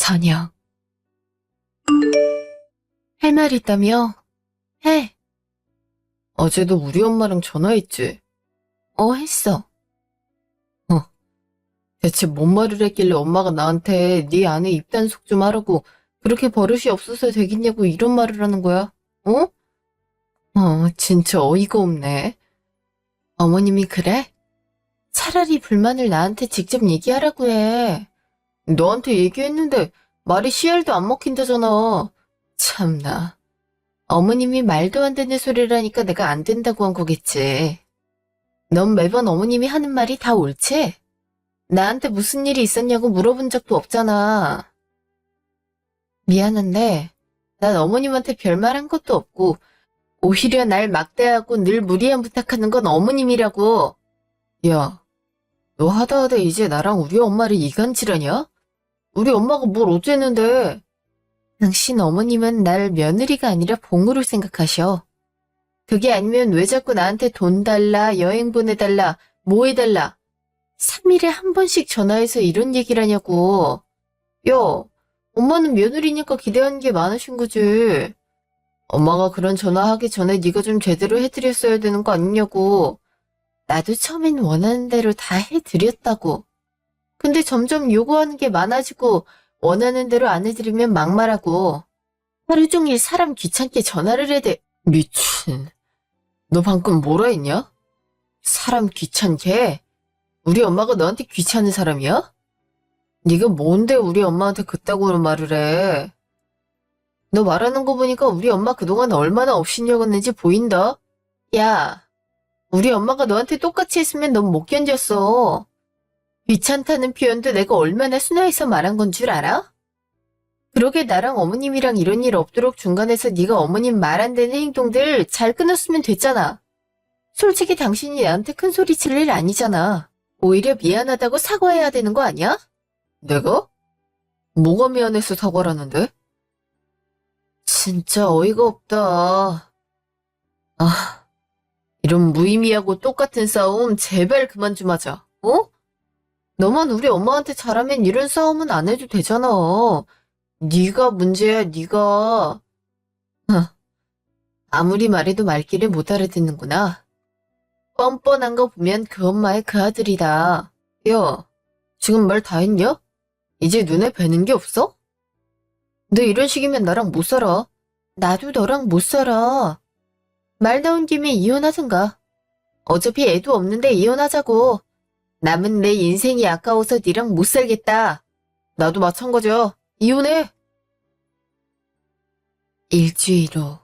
저녁. 할 말 있다며? 해. 어제도 우리 엄마랑 전화했지? 했어. 대체 뭔 말을 했길래 엄마가 나한테 네 아내 입단속 좀 하라고 그렇게 버릇이 없어서 되겠냐고 이런 말을 하는 거야? 어? 진짜 어이가 없네. 어머님이 그래? 차라리 불만을 나한테 직접 얘기하라고 해. 너한테 얘기했는데 말이 씨알도 안 먹힌다잖아. 참나. 어머님이 말도 안 되는 소리라니까 내가 안 된다고 한 거겠지. 넌 매번 어머님이 하는 말이 다 옳지? 나한테 무슨 일이 있었냐고 물어본 적도 없잖아. 미안한데, 난 어머님한테 별말 한 것도 없고, 오히려 날 막대하고 늘 무리한 부탁하는 건 어머님이라고. 야, 너 하다 이제 나랑 우리 엄마를 이간질하냐? 우리 엄마가 뭘 어쨌는데? 당신 어머님은 날 며느리가 아니라 봉으로 생각하셔. 그게 아니면 왜 자꾸 나한테 돈 달라, 여행 보내달라, 뭐 해달라. 3일에 한 번씩 전화해서 이런 얘기를 하냐고. 야, 엄마는 며느리니까 기대하는 게 많으신 거지. 엄마가 그런 전화하기 전에 네가 좀 제대로 해드렸어야 되는 거 아니냐고. 나도 처음엔 원하는 대로 다 해드렸다고. 근데 점점 요구하는 게 많아지고 원하는 대로 안 해드리면 막말하고. 하루 종일 사람 귀찮게 전화를 해대. 미친. 너 방금 뭐라 했냐? 사람 귀찮게? 우리 엄마가 너한테 귀찮은 사람이야? 네가 뭔데 우리 엄마한테 그따구로 말을 해? 너 말하는 거 보니까 우리 엄마 그동안 얼마나 업신여겼는지 보인다? 야, 우리 엄마가 너한테 똑같이 했으면 넌 못 견뎠어. 귀찮다는 표현도 내가 얼마나 순화해서 말한 건 줄 알아? 그러게 나랑 어머님이랑 이런 일 없도록 중간에서 네가 어머님 말 안 되는 행동들 잘 끊었으면 됐잖아. 솔직히 당신이 나한테 큰 소리 칠 일 아니잖아. 오히려 미안하다고 사과해야 되는 거 아니야? 내가? 뭐가 미안해서 사과라는데? 진짜 어이가 없다. 이런 무의미하고 똑같은 싸움 제발 그만 좀 하자. 어? 너만 우리 엄마한테 잘하면 이런 싸움은 안 해도 되잖아. 네가 문제야, 네가. 아무리 말해도 말귀를 못 알아듣는구나. 뻔뻔한 거 보면 그 엄마의 그 아들이다. 야, 지금 말 다 했냐? 이제 눈에 뵈는 게 없어? 너 이런 식이면 나랑 못 살아. 나도 너랑 못 살아. 말 나온 김에 이혼하든가. 어차피 애도 없는데 이혼하자고. 남은 내 인생이 아까워서 니랑 못 살겠다. 나도 마찬가지야. 이혼해. 일주일 후.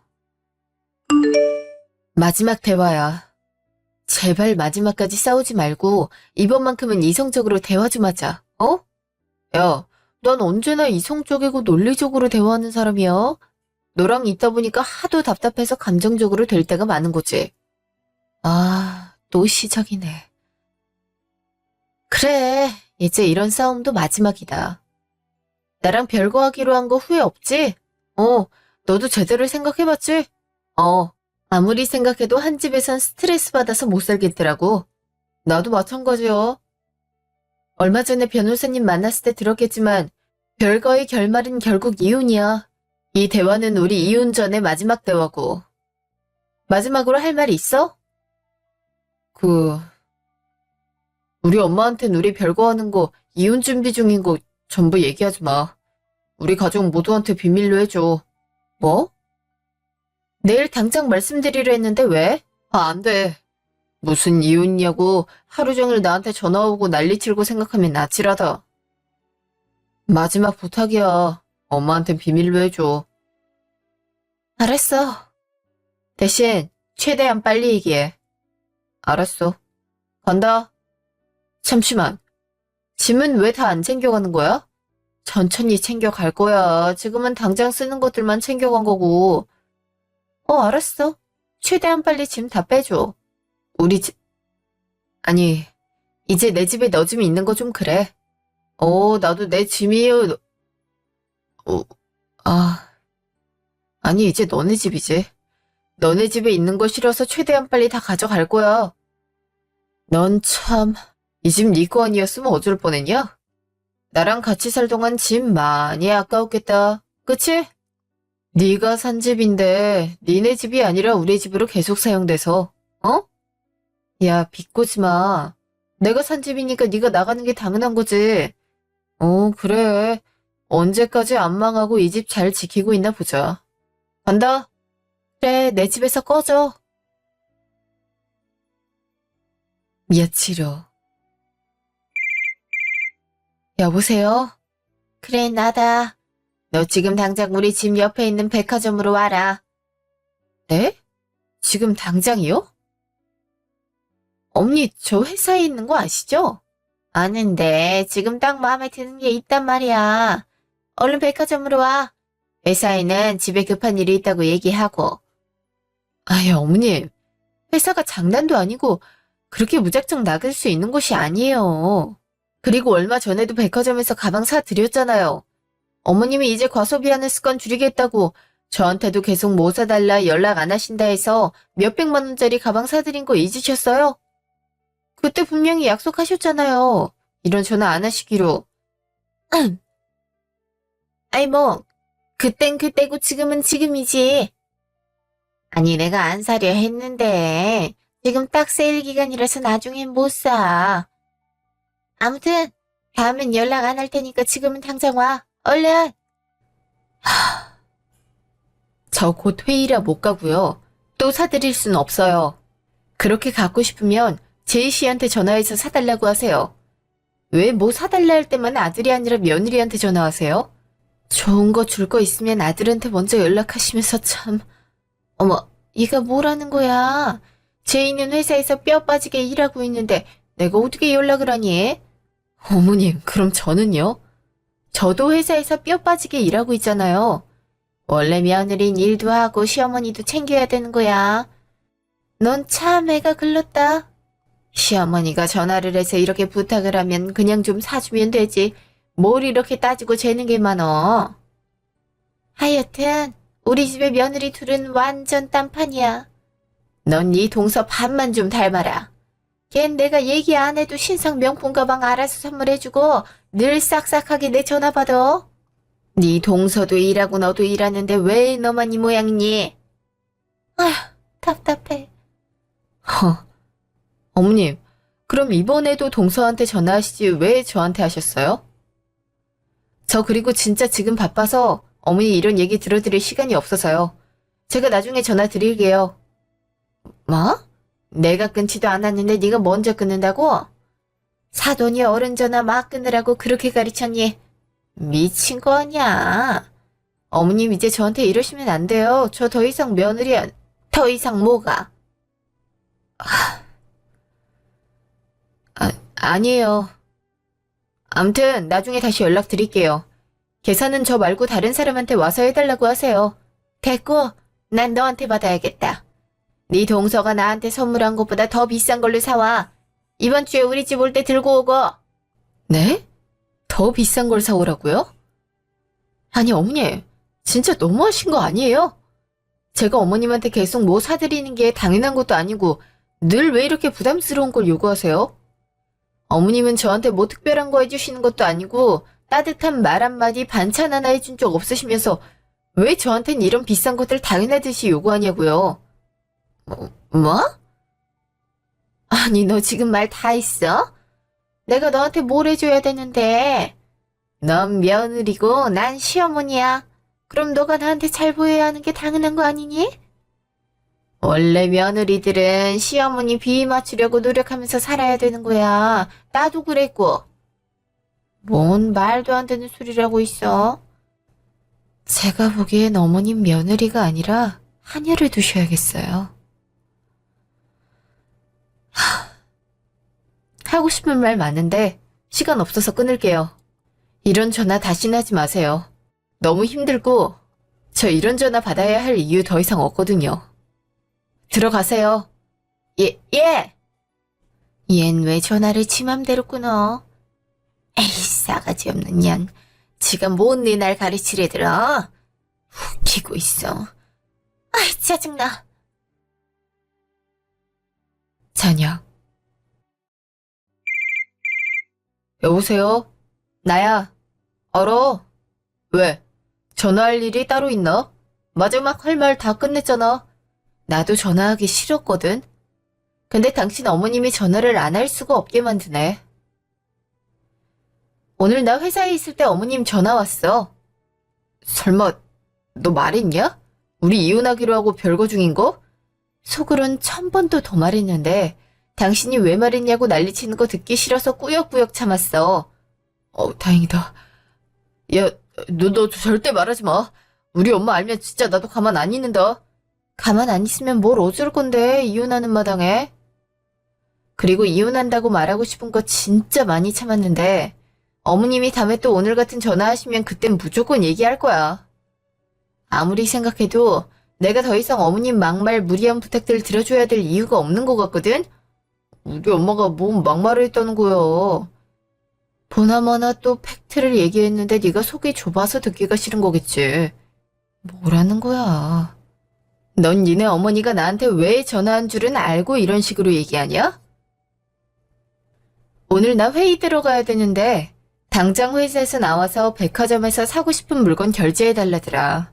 마지막 대화야. 제발 마지막까지 싸우지 말고 이번만큼은 이성적으로 대화 좀 하자. 어? 야, 난 언제나 이성적이고 논리적으로 대화하는 사람이야. 너랑 있다 보니까 하도 답답해서 감정적으로 될 때가 많은 거지. 또 시작이네. 그래, 이제 이런 싸움도 마지막이다. 나랑 별거 하기로 한 거 후회 없지? 너도 제대로 생각해봤지? 아무리 생각해도 한 집에선 스트레스 받아서 못 살겠더라고. 나도 마찬가지야. 얼마 전에 변호사님 만났을 때 들었겠지만 별거의 결말은 결국 이혼이야. 이 대화는 우리 이혼 전의 마지막 대화고. 마지막으로 할 말 있어? 우리 엄마한텐 우리 별거 하는 거, 이혼 준비 중인 거 전부 얘기하지 마. 우리 가족 모두한테 비밀로 해줘. 뭐? 내일 당장 말씀드리려 했는데 왜? 안 돼. 무슨 이혼이냐고 하루 종일 나한테 전화 오고 난리치고 생각하면 아찔하다. 마지막 부탁이야. 엄마한텐 비밀로 해줘. 알았어. 대신 최대한 빨리 얘기해. 알았어. 간다. 잠시만. 짐은 왜 다 안 챙겨가는 거야? 천천히 챙겨갈 거야. 지금은 당장 쓰는 것들만 챙겨간 거고. 알았어. 최대한 빨리 짐 다 빼줘. 우리 집, 아니, 이제 내 집에 너 짐이 있는 거 좀 그래. 나도 내 짐이요. 아니, 이제 너네 집이지. 너네 집에 있는 거 싫어서 최대한 빨리 다 가져갈 거야. 넌 참, 이 집 네 거 아니었으면 어쩔 뻔했냐? 나랑 같이 살 동안 집 많이 아까웠겠다. 그치? 네가 산 집인데 니네 집이 아니라 우리 집으로 계속 사용돼서, 어? 야, 비꼬지 마. 내가 산 집이니까 네가 나가는 게 당연한 거지. 그래. 언제까지 안 망하고 이 집 잘 지키고 있나 보자. 간다. 그래, 내 집에서 꺼져. 며칠 후. 여보세요? 그래, 나다. 너 지금 당장 우리 집 옆에 있는 백화점으로 와라. 네? 지금 당장이요? 언니, 저 회사에 있는 거 아시죠? 아는데 지금 딱 마음에 드는 게 있단 말이야. 얼른 백화점으로 와. 회사에는 집에 급한 일이 있다고 얘기하고. 아유, 어머님. 회사가 장난도 아니고 그렇게 무작정 나갈 수 있는 곳이 아니에요. 그리고 얼마 전에도 백화점에서 가방 사드렸잖아요. 어머님이 이제 과소비하는 습관 줄이겠다고 저한테도 계속 뭐 사달라 연락 안 하신다 해서 몇백만 원짜리 가방 사드린 거 잊으셨어요? 그때 분명히 약속하셨잖아요. 이런 전화 안 하시기로. 아이 뭐 그땐 그때고 지금은 지금이지. 아니 내가 안 사려 했는데 지금 딱 세일 기간이라서 나중엔 못 사. 아무튼 다음엔 연락 안 할 테니까 지금은 당장 와. 얼른. 저 곧 회의라 못 가고요. 또 사드릴 순 없어요. 그렇게 갖고 싶으면 제이 씨한테 전화해서 사달라고 하세요. 왜 뭐 사달라 할 때만 아들이 아니라 며느리한테 전화하세요? 좋은 거 줄 거 있으면 아들한테 먼저 연락하시면서 참. 어머, 얘가 뭐라는 거야? 제이는 회사에서 뼈 빠지게 일하고 있는데 내가 어떻게 연락을 하니? 어머님, 그럼 저는요? 저도 회사에서 뼈 빠지게 일하고 있잖아요. 원래 며느린 일도 하고 시어머니도 챙겨야 되는 거야. 넌 참 애가 글렀다. 시어머니가 전화를 해서 이렇게 부탁을 하면 그냥 좀 사주면 되지. 뭘 이렇게 따지고 재는 게 많어. 하여튼 우리 집의 며느리 둘은 완전 딴판이야. 넌 네 동서 반만 좀 닮아라. 걘 내가 얘기 안 해도 신상 명품 가방 알아서 선물해주고 늘 싹싹하게 내 전화 받아. 네 동서도 일하고 너도 일하는데 왜 너만 이 모양이니? 아휴, 답답해. 어머님, 그럼 이번에도 동서한테 전화하시지 왜 저한테 하셨어요? 저 그리고 진짜 지금 바빠서 어머니 이런 얘기 들어드릴 시간이 없어서요. 제가 나중에 전화 드릴게요. 뭐? 내가 끊지도 않았는데 네가 먼저 끊는다고? 사돈이 어른 전화 막 끊으라고 그렇게 가르쳤니? 미친 거 아니야. 어머님 이제 저한테 이러시면 안 돼요. 저 더 이상 며느리 더 이상 뭐가? 아니에요. 암튼 나중에 다시 연락드릴게요. 계산은 저 말고 다른 사람한테 와서 해달라고 하세요. 됐고, 난 너한테 받아야겠다. 네 동서가 나한테 선물한 것보다 더 비싼 걸로 사와. 이번 주에 우리 집 올 때 들고 오고. 네? 더 비싼 걸 사오라고요? 아니 어머니, 진짜 너무하신 거 아니에요? 제가 어머님한테 계속 뭐 사드리는 게 당연한 것도 아니고 늘 왜 이렇게 부담스러운 걸 요구하세요? 어머님은 저한테 뭐 특별한 거 해주시는 것도 아니고 따뜻한 말 한마디 반찬 하나 해준 적 없으시면서 왜 저한텐 이런 비싼 것들 당연하듯이 요구하냐고요. 뭐? 아니 너 지금 말 다 했어? 내가 너한테 뭘 해줘야 되는데. 넌 며느리고 난 시어머니야. 그럼 너가 나한테 잘 보여야 하는 게 당연한 거 아니니? 원래 며느리들은 시어머니 비위 맞추려고 노력하면서 살아야 되는 거야. 나도 그랬고. 뭔 말도 안 되는 소리라고 있어? 제가 보기엔 어머님 며느리가 아니라 하녀를 두셔야겠어요. 하고 싶은 말 많은데 시간 없어서 끊을게요. 이런 전화 다시는 하지 마세요. 너무 힘들고 저 이런 전화 받아야 할 이유 더 이상 없거든요. 들어가세요. 예. 얜 왜 전화를 지 맘대로 끊어? 에이, 싸가지 없는 년. 지가 뭔 네 날 가르치래들어. 웃기고 있어. 아이, 짜증나. 저녁. 여보세요? 나야. 알아. 왜? 전화할 일이 따로 있나? 마지막 할 말 다 끝냈잖아. 나도 전화하기 싫었거든. 근데 당신 어머님이 전화를 안 할 수가 없게 만드네. 오늘 나 회사에 있을 때 어머님 전화 왔어. 설마 너 말했냐? 우리 이혼하기로 하고 별거 중인 거? 속으론 1000번도 더 말했는데 당신이 왜 말했냐고 난리치는 거 듣기 싫어서 꾸역꾸역 참았어. 다행이다. 야, 너 절대 말하지 마. 우리 엄마 알면 진짜 나도 가만 안 있는다. 가만 안 있으면 뭘 어쩔 건데 이혼하는 마당에. 그리고 이혼한다고 말하고 싶은 거 진짜 많이 참았는데 어머님이 다음에 또 오늘 같은 전화하시면 그땐 무조건 얘기할 거야. 아무리 생각해도 내가 더 이상 어머님 막말 무리한 부탁들 들어줘야 될 이유가 없는 것 같거든? 우리 엄마가 뭔 막말을 했다는 거야. 보나마나 또 팩트를 얘기했는데 네가 속이 좁아서 듣기가 싫은 거겠지. 뭐라는 거야. 넌 니네 어머니가 나한테 왜 전화한 줄은 알고 이런 식으로 얘기하냐? 오늘 나 회의 들어가야 되는데 당장 회사에서 나와서 백화점에서 사고 싶은 물건 결제해달라더라.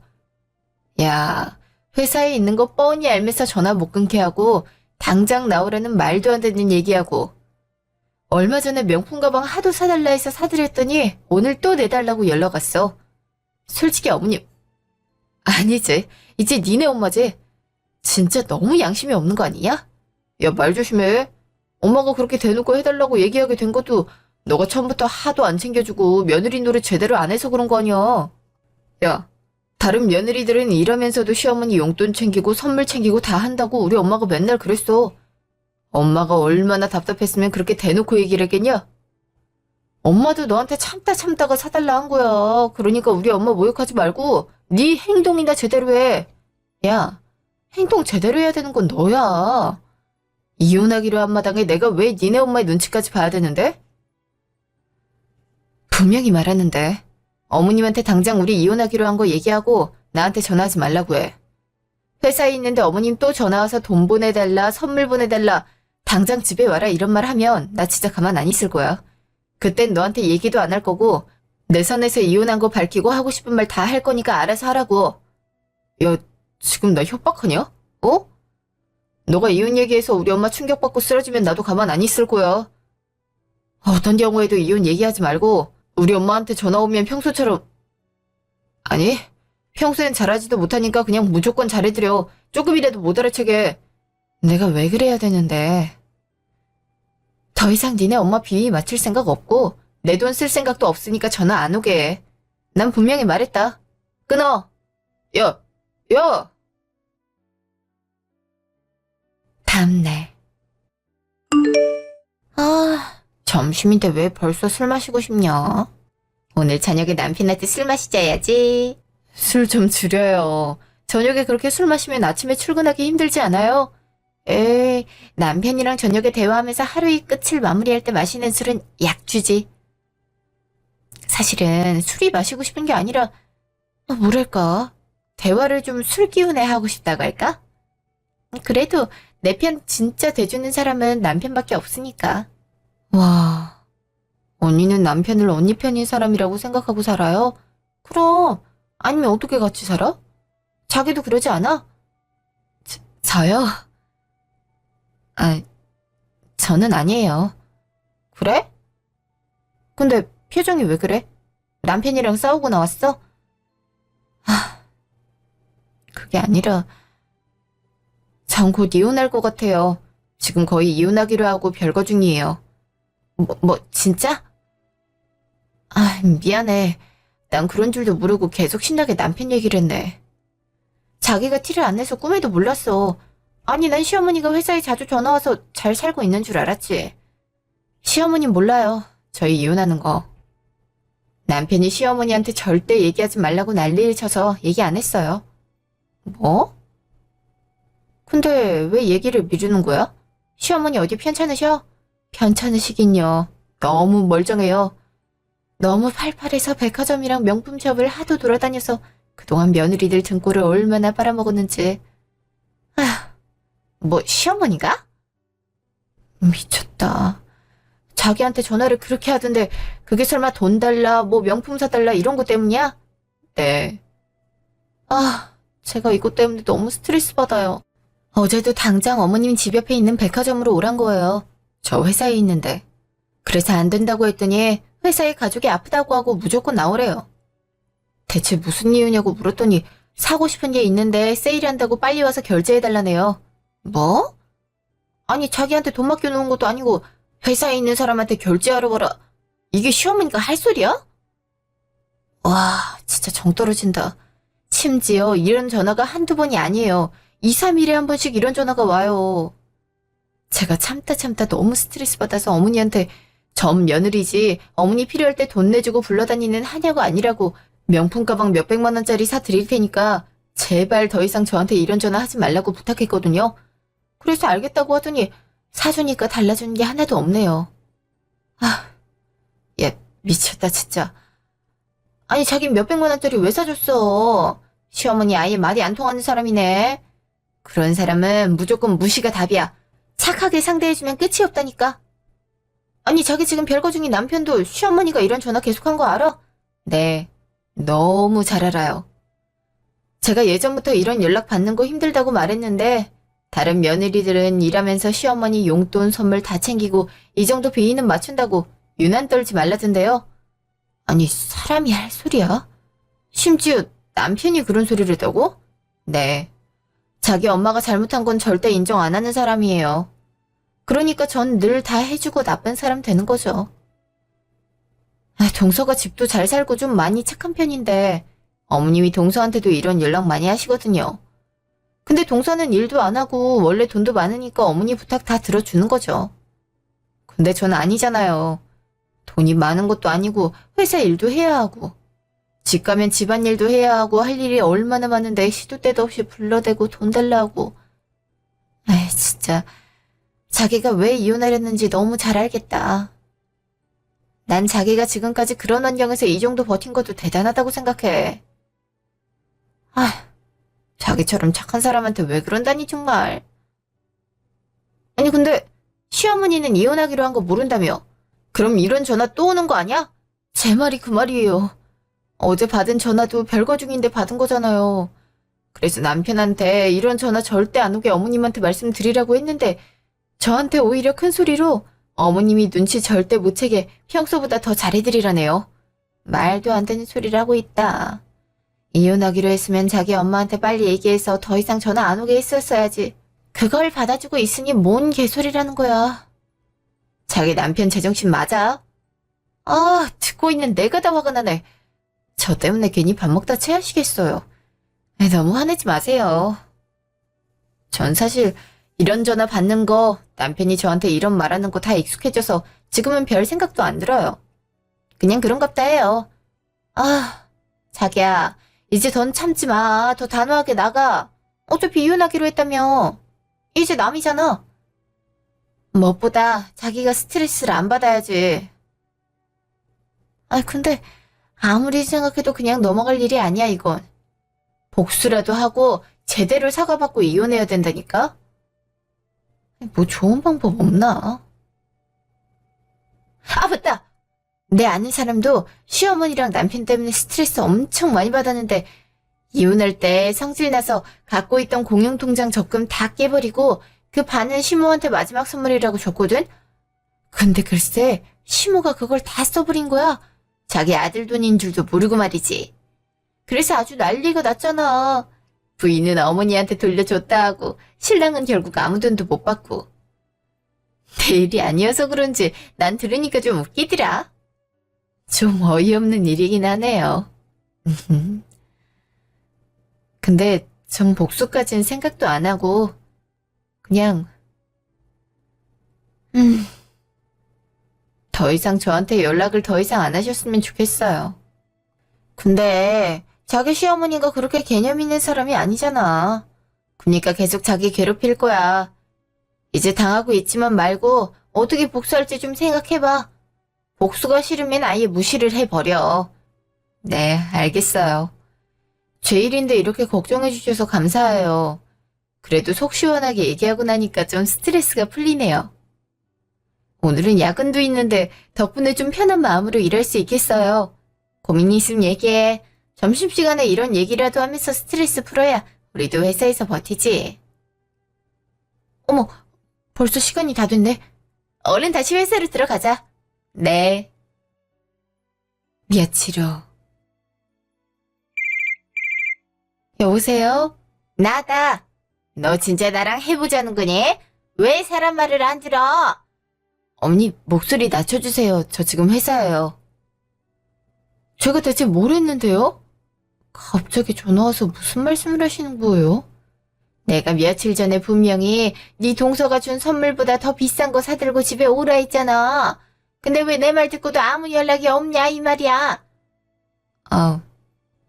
야, 회사에 있는 거 뻔히 알면서 전화 못 끊게 하고 당장 나오라는 말도 안 되는 얘기하고 얼마 전에 명품 가방 하도 사달라 해서 사드렸더니 오늘 또 내달라고 연락 왔어. 솔직히 어머님, 아니지. 이제 니네 엄마지. 진짜 너무 양심이 없는 거 아니야? 야, 말 조심해. 엄마가 그렇게 대놓고 해달라고 얘기하게 된 것도 너가 처음부터 하도 안 챙겨주고 며느리 노릇 제대로 안 해서 그런 거 아니야. 야, 다른 며느리들은 일하면서도 시어머니 용돈 챙기고 선물 챙기고 다 한다고 우리 엄마가 맨날 그랬어. 엄마가 얼마나 답답했으면 그렇게 대놓고 얘기를 했겠냐? 엄마도 너한테 참다가 사달라 한 거야. 그러니까 우리 엄마 모욕하지 말고 네 행동이나 제대로 해. 야, 행동 제대로 해야 되는 건 너야. 이혼하기로 한 마당에 내가 왜 니네 엄마의 눈치까지 봐야 되는데? 분명히 말하는데 어머님한테 당장 우리 이혼하기로 한 거 얘기하고 나한테 전화하지 말라고 해. 회사에 있는데 어머님 또 전화와서 돈 보내달라, 선물 보내달라, 당장 집에 와라 이런 말 하면 나 진짜 가만 안 있을 거야. 그땐 너한테 얘기도 안 할 거고 내 선에서 이혼한 거 밝히고 하고 싶은 말 다 할 거니까 알아서 하라고. 야, 지금 나 협박하냐? 어? 너가 이혼 얘기해서 우리 엄마 충격받고 쓰러지면 나도 가만 안 있을 거야. 어떤 경우에도 이혼 얘기하지 말고 우리 엄마한테 전화 오면 평소처럼 아니, 평소엔 잘하지도 못하니까 그냥 무조건 잘해드려. 조금이라도 못 알아채게. 내가 왜 그래야 되는데. 더 이상 니네 엄마 비위 맞출 생각 없고 내 돈 쓸 생각도 없으니까 전화 안 오게 해. 난 분명히 말했다. 끊어. 야. 다음날. 점심인데 왜 벌써 술 마시고 싶냐? 오늘 저녁에 남편한테 술 마시자야지. 술 좀 줄여요. 저녁에 그렇게 술 마시면 아침에 출근하기 힘들지 않아요? 에이, 남편이랑 저녁에 대화하면서 하루의 끝을 마무리할 때 마시는 술은 약주지. 사실은 술이 마시고 싶은 게 아니라 뭐랄까, 대화를 좀 술 기운에 하고 싶다고 할까? 그래도 내 편 진짜 대주는 사람은 남편밖에 없으니까. 와, 언니는 남편을 언니 편인 사람이라고 생각하고 살아요? 그럼, 아니면 어떻게 같이 살아? 자기도 그러지 않아? 저요? 저는 아니에요. 그래? 근데 표정이 왜 그래? 남편이랑 싸우고 나왔어? 그게 아니라 전 곧 이혼할 것 같아요. 지금 거의 이혼하기로 하고 별거 중이에요. 진짜? 미안해. 난 그런 줄도 모르고 계속 신나게 남편 얘기를 했네. 자기가 티를 안 내서 꿈에도 몰랐어. 아니, 난 시어머니가 회사에 자주 전화와서 잘 살고 있는 줄 알았지. 시어머님 몰라요. 저희 이혼하는 거. 남편이 시어머니한테 절대 얘기하지 말라고 난리를 쳐서 얘기 안 했어요. 뭐? 근데 왜 얘기를 미루는 거야? 시어머니 어디 편찮으셔? 편찮으시긴요. 너무 멀쩡해요. 너무 팔팔해서 백화점이랑 명품숍을 하도 돌아다녀서 그동안 며느리들 등골을 얼마나 빨아먹었는지. 시어머니가? 미쳤다. 자기한테 전화를 그렇게 하던데 그게 설마 돈 달라, 뭐 명품 사달라 이런 거 때문이야? 네. 아, 제가 이것 때문에 너무 스트레스 받아요. 어제도 당장 어머님 집 옆에 있는 백화점으로 오란 거예요. 저 회사에 있는데. 그래서 안 된다고 했더니 회사에 가족이 아프다고 하고 무조건 나오래요. 대체 무슨 이유냐고 물었더니 사고 싶은 게 있는데 세일한다고 빨리 와서 결제해달라네요. 뭐? 아니 자기한테 돈 맡겨놓은 것도 아니고 회사에 있는 사람한테 결제하러 가라. 이게 시어머니가 할 소리야? 와, 진짜 정 떨어진다. 심지어 이런 전화가 한두 번이 아니에요. 2, 3일에 한 번씩 이런 전화가 와요. 제가 참다 너무 스트레스 받아서 어머니한테 전 며느리지 어머니 필요할 때 돈 내주고 불러다니는 하냐고 아니라고 명품 가방 몇백만 원짜리 사드릴 테니까 제발 더 이상 저한테 이런 전화 하지 말라고 부탁했거든요. 그래서 알겠다고 하더니 사주니까 달라주는 게 하나도 없네요. 아, 얘 미쳤다 진짜. 아니 자긴 몇백만 원짜리 왜 사줬어? 시어머니 아예 말이 안 통하는 사람이네. 그런 사람은 무조건 무시가 답이야. 착하게 상대해주면 끝이 없다니까. 아니 자기 지금 별거 중인 남편도 시어머니가 이런 전화 계속한 거 알아? 네, 너무 잘 알아요. 제가 예전부터 이런 연락 받는 거 힘들다고 말했는데 다른 며느리들은 일하면서 시어머니 용돈 선물 다 챙기고 이 정도 비위는 맞춘다고 유난 떨지 말라던데요. 아니 사람이 할 소리야? 심지어 남편이 그런 소리를 했다고? 네. 자기 엄마가 잘못한 건 절대 인정 안 하는 사람이에요. 그러니까 전 늘 다 해주고 나쁜 사람 되는 거죠. 동서가 집도 잘 살고 좀 많이 착한 편인데 어머님이 동서한테도 이런 연락 많이 하시거든요. 근데 동서는 일도 안 하고 원래 돈도 많으니까 어머니 부탁 다 들어주는 거죠. 근데 전 아니잖아요. 돈이 많은 것도 아니고 회사 일도 해야 하고 집 가면 집안일도 해야 하고 할 일이 얼마나 많은데 시도 때도 없이 불러대고 돈 달라고. 에이 진짜 자기가 왜 이혼하려는지 너무 잘 알겠다. 난 자기가 지금까지 그런 환경에서 이 정도 버틴 것도 대단하다고 생각해. 아, 자기처럼 착한 사람한테 왜 그런다니 정말. 아니 근데 시어머니는 이혼하기로 한 거 모른다며? 그럼 이런 전화 또 오는 거 아니야? 제 말이 그 말이에요. 어제 받은 전화도 별거 중인데 받은 거잖아요. 그래서 남편한테 이런 전화 절대 안 오게 어머님한테 말씀드리라고 했는데 저한테 오히려 큰 소리로 어머님이 눈치 절대 못 채게 평소보다 더 잘해드리라네요. 말도 안 되는 소리를 하고 있다. 이혼하기로 했으면 자기 엄마한테 빨리 얘기해서 더 이상 전화 안 오게 했었어야지. 그걸 받아주고 있으니 뭔 개소리라는 거야. 자기 남편 제정신 맞아? 아, 듣고 있는 내가 다 화가 나네. 저 때문에 괜히 밥 먹다 체하시겠어요. 너무 화내지 마세요. 전 사실 이런 전화 받는 거 남편이 저한테 이런 말하는 거 다 익숙해져서 지금은 별 생각도 안 들어요. 그냥 그런갑다 해요. 아, 자기야, 이제 넌 참지 마. 더 단호하게 나가. 어차피 이혼하기로 했다며. 이제 남이잖아. 무엇보다 자기가 스트레스를 안 받아야지. 아, 근데 아무리 생각해도 그냥 넘어갈 일이 아니야, 이건. 복수라도 하고 제대로 사과받고 이혼해야 된다니까? 뭐 좋은 방법 없나? 아, 맞다! 내 아는 사람도 시어머니랑 남편 때문에 스트레스 엄청 많이 받았는데 이혼할 때 성질나서 갖고 있던 공용통장 적금 다 깨버리고 그 반은 시모한테 마지막 선물이라고 줬거든? 근데 글쎄 시모가 그걸 다 써버린 거야. 자기 아들 돈인 줄도 모르고 말이지. 그래서 아주 난리가 났잖아. 부인은 어머니한테 돌려줬다 하고 신랑은 결국 아무 돈도 못 받고. 내 일이 아니어서 그런지 난 들으니까 좀 웃기더라. 좀 어이없는 일이긴 하네요. 근데 전 복수까지는 생각도 안 하고 그냥 더 이상 저한테 연락을 더 이상 안 하셨으면 좋겠어요. 근데 자기 시어머니가 그렇게 개념 있는 사람이 아니잖아. 그러니까 계속 자기 괴롭힐 거야. 이제 당하고 있지만 말고 어떻게 복수할지 좀 생각해봐. 복수가 싫으면 아예 무시를 해버려. 네, 알겠어요. 제 일인데 이렇게 걱정해주셔서 감사해요. 그래도 속 시원하게 얘기하고 나니까 좀 스트레스가 풀리네요. 오늘은 야근도 있는데 덕분에 좀 편한 마음으로 일할 수 있겠어요. 고민이 있으면 얘기해. 점심시간에 이런 얘기라도 하면서 스트레스 풀어야 우리도 회사에서 버티지. 어머, 벌써 시간이 다 됐네. 얼른 다시 회사로 들어가자. 네. 며칠 후. 여보세요? 나다. 너 진짜 나랑 해보자는 거니? 왜 사람 말을 안 들어? 어머니, 목소리 낮춰주세요. 저 지금 회사예요. 제가 대체 뭘 했는데요? 갑자기 전화 와서 무슨 말씀을 하시는 거예요? 내가 며칠 전에 분명히 네 동서가 준 선물보다 더 비싼 거 사들고 집에 오라 했잖아. 근데 왜 내 말 듣고도 아무 연락이 없냐 이 말이야.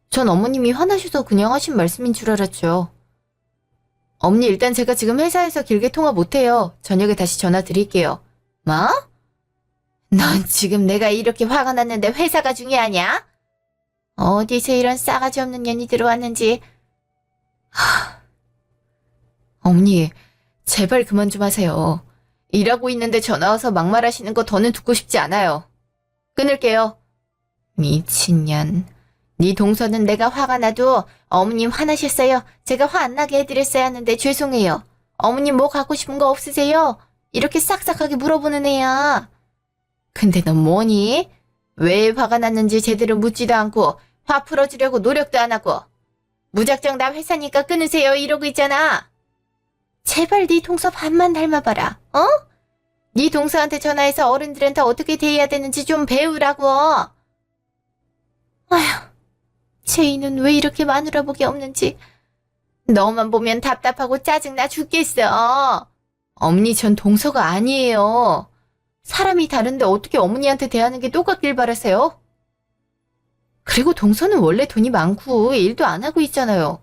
전 어머님이 화나셔서 그냥 하신 말씀인 줄 알았죠. 어머니 일단 제가 지금 회사에서 길게 통화 못해요. 저녁에 다시 전화 드릴게요. 뭐? 넌 지금 내가 이렇게 화가 났는데 회사가 중요하냐? 어디서 이런 싸가지 없는 년이 들어왔는지. 어머니, 제발 그만 좀 하세요. 일하고 있는데 전화 와서 막말하시는 거 더는 듣고 싶지 않아요. 끊을게요. 미친년. 네 동서는 내가 화가 나도 어머님 화나셨어요. 제가 화 안 나게 해드렸어야 하는데 죄송해요. 어머님 뭐 갖고 싶은 거 없으세요? 이렇게 싹싹하게 물어보는 애야. 근데 넌 뭐니? 왜 화가 났는지 제대로 묻지도 않고 화 풀어주려고 노력도 안 하고 무작정 나 회사니까 끊으세요 이러고 있잖아. 제발 네 동서 반만 닮아봐라. 어? 네 동서한테 전화해서 어른들한테 어떻게 대해야 되는지 좀 배우라고. 아휴, 제이는 왜 이렇게 마누라 복이 없는지. 너만 보면 답답하고 짜증나 죽겠어. 어머니 전 동서가 아니에요. 사람이 다른데 어떻게 어머니한테 대하는 게 똑같길 바라세요? 그리고 동서는 원래 돈이 많고 일도 안 하고 있잖아요.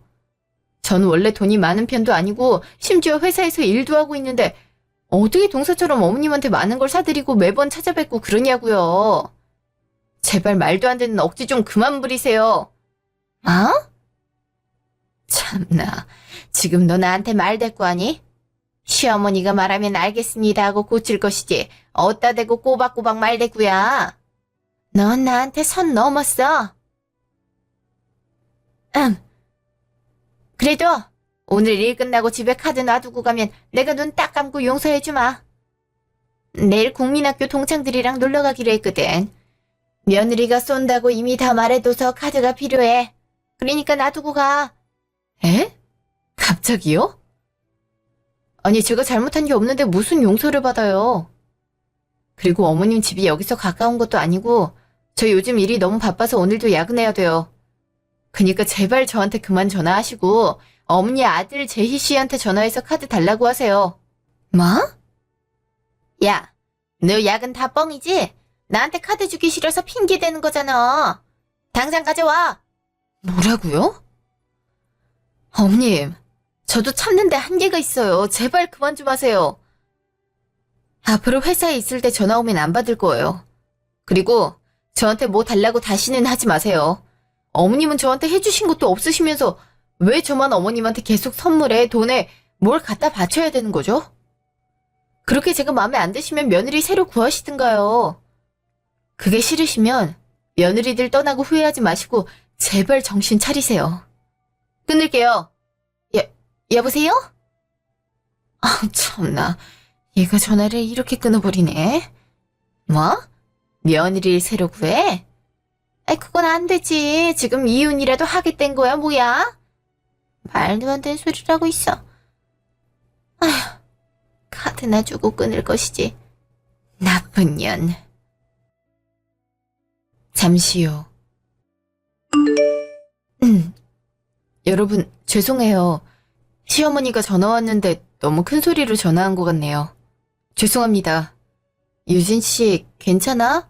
저는 원래 돈이 많은 편도 아니고 심지어 회사에서 일도 하고 있는데 어떻게 동서처럼 어머님한테 많은 걸 사드리고 매번 찾아뵙고 그러냐고요. 제발 말도 안 되는 억지 좀 그만 부리세요. 어? 참나, 지금 너 나한테 말 대꾸 하니? 시어머니가 말하면 알겠습니다 하고 고칠 것이지 어따 대고 꼬박꼬박 말 대꾸야. 넌 나한테 선 넘었어. 그래도 오늘 일 끝나고 집에 카드 놔두고 가면 내가 눈 딱 감고 용서해주마. 내일 국민학교 동창들이랑 놀러 가기로 했거든. 며느리가 쏜다고 이미 다 말해둬서 카드가 필요해. 그러니까 놔두고 가. 에? 갑자기요? 아니 제가 잘못한 게 없는데 무슨 용서를 받아요. 그리고 어머님 집이 여기서 가까운 것도 아니고 저 요즘 일이 너무 바빠서 오늘도 야근해야 돼요. 그니까 제발 저한테 그만 전화하시고 어머니 아들 제희 씨한테 전화해서 카드 달라고 하세요. 뭐? 야, 너 야근 다 뻥이지? 나한테 카드 주기 싫어서 핑계 대는 거잖아. 당장 가져와. 뭐라고요? 어머님, 저도 참는데 한계가 있어요. 제발 그만 좀 하세요. 앞으로 회사에 있을 때 전화 오면 안 받을 거예요. 그리고 저한테 뭐 달라고 다시는 하지 마세요. 어머님은 저한테 해주신 것도 없으시면서 왜 저만 어머님한테 계속 선물에 돈에 뭘 갖다 바쳐야 되는 거죠? 그렇게 제가 마음에 안 드시면 며느리 새로 구하시든가요. 그게 싫으시면 며느리들 떠나고 후회하지 마시고 제발 정신 차리세요. 끊을게요. 여보세요? 참나. 얘가 전화를 이렇게 끊어버리네. 뭐? 며느리를 새로 구해? 그건 안 되지. 지금 이혼이라도 하겠다는 거야, 뭐야? 말도 안 되는 소리를 하고 있어. 아휴, 카드나 주고 끊을 것이지. 나쁜 년. 잠시 후. 여러분, 죄송해요. 시어머니가 전화 왔는데 너무 큰 소리로 전화한 것 같네요. 죄송합니다. 유진 씨, 괜찮아?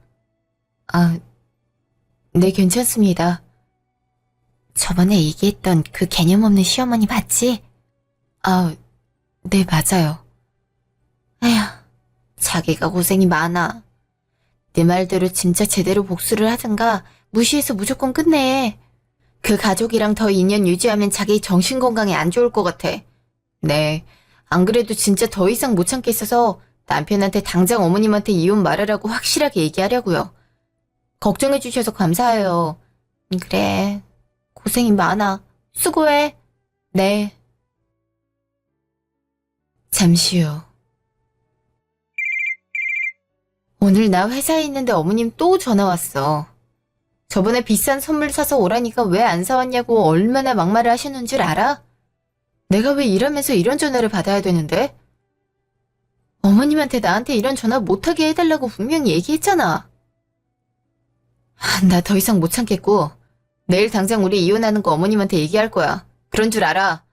네, 괜찮습니다. 저번에 얘기했던 그 개념 없는 시어머니 맞지? 네, 맞아요. 에휴, 자기가 고생이 많아. 내 말대로 진짜 제대로 복수를 하든가 무시해서 무조건 끝내. 그 가족이랑 더 인연 유지하면 자기 정신건강에 안 좋을 것 같아. 네, 안 그래도 진짜 더 이상 못 참겠어서 남편한테 당장 어머님한테 이혼 말하라고 확실하게 얘기하려고요. 걱정해 주셔서 감사해요. 그래. 고생이 많아. 수고해. 네. 잠시 후. 오늘 나 회사에 있는데 어머님 또 전화 왔어. 저번에 비싼 선물 사서 오라니까 왜 안 사왔냐고 얼마나 막말을 하시는 줄 알아? 내가 왜 일하면서 이런 전화를 받아야 되는데? 어머님한테 나한테 이런 전화 못하게 해달라고 분명히 얘기했잖아. 나 더 이상 못 참겠고 내일 당장 우리 이혼하는 거 어머님한테 얘기할 거야. 그런 줄 알아.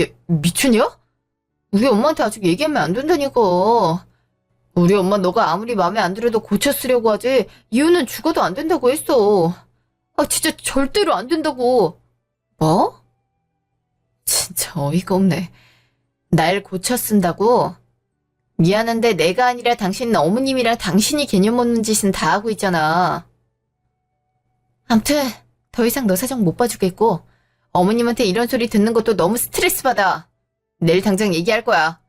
야, 미쳤냐? 우리 엄마한테 아직 얘기하면 안 된다니까. 우리 엄마 너가 아무리 마음에 안 들어도 고쳐 쓰려고 하지 이혼은 죽어도 안 된다고 했어. 아 진짜 절대로 안 된다고. 뭐? 진짜 어이가 없네. 날 고쳐 쓴다고? 미안한데 내가 아니라 당신 어머님이랑 당신이 개념 없는 짓은 다 하고 있잖아. 암튼 더 이상 너 사정 못 봐주겠고 어머님한테 이런 소리 듣는 것도 너무 스트레스 받아. 내일 당장 얘기할 거야.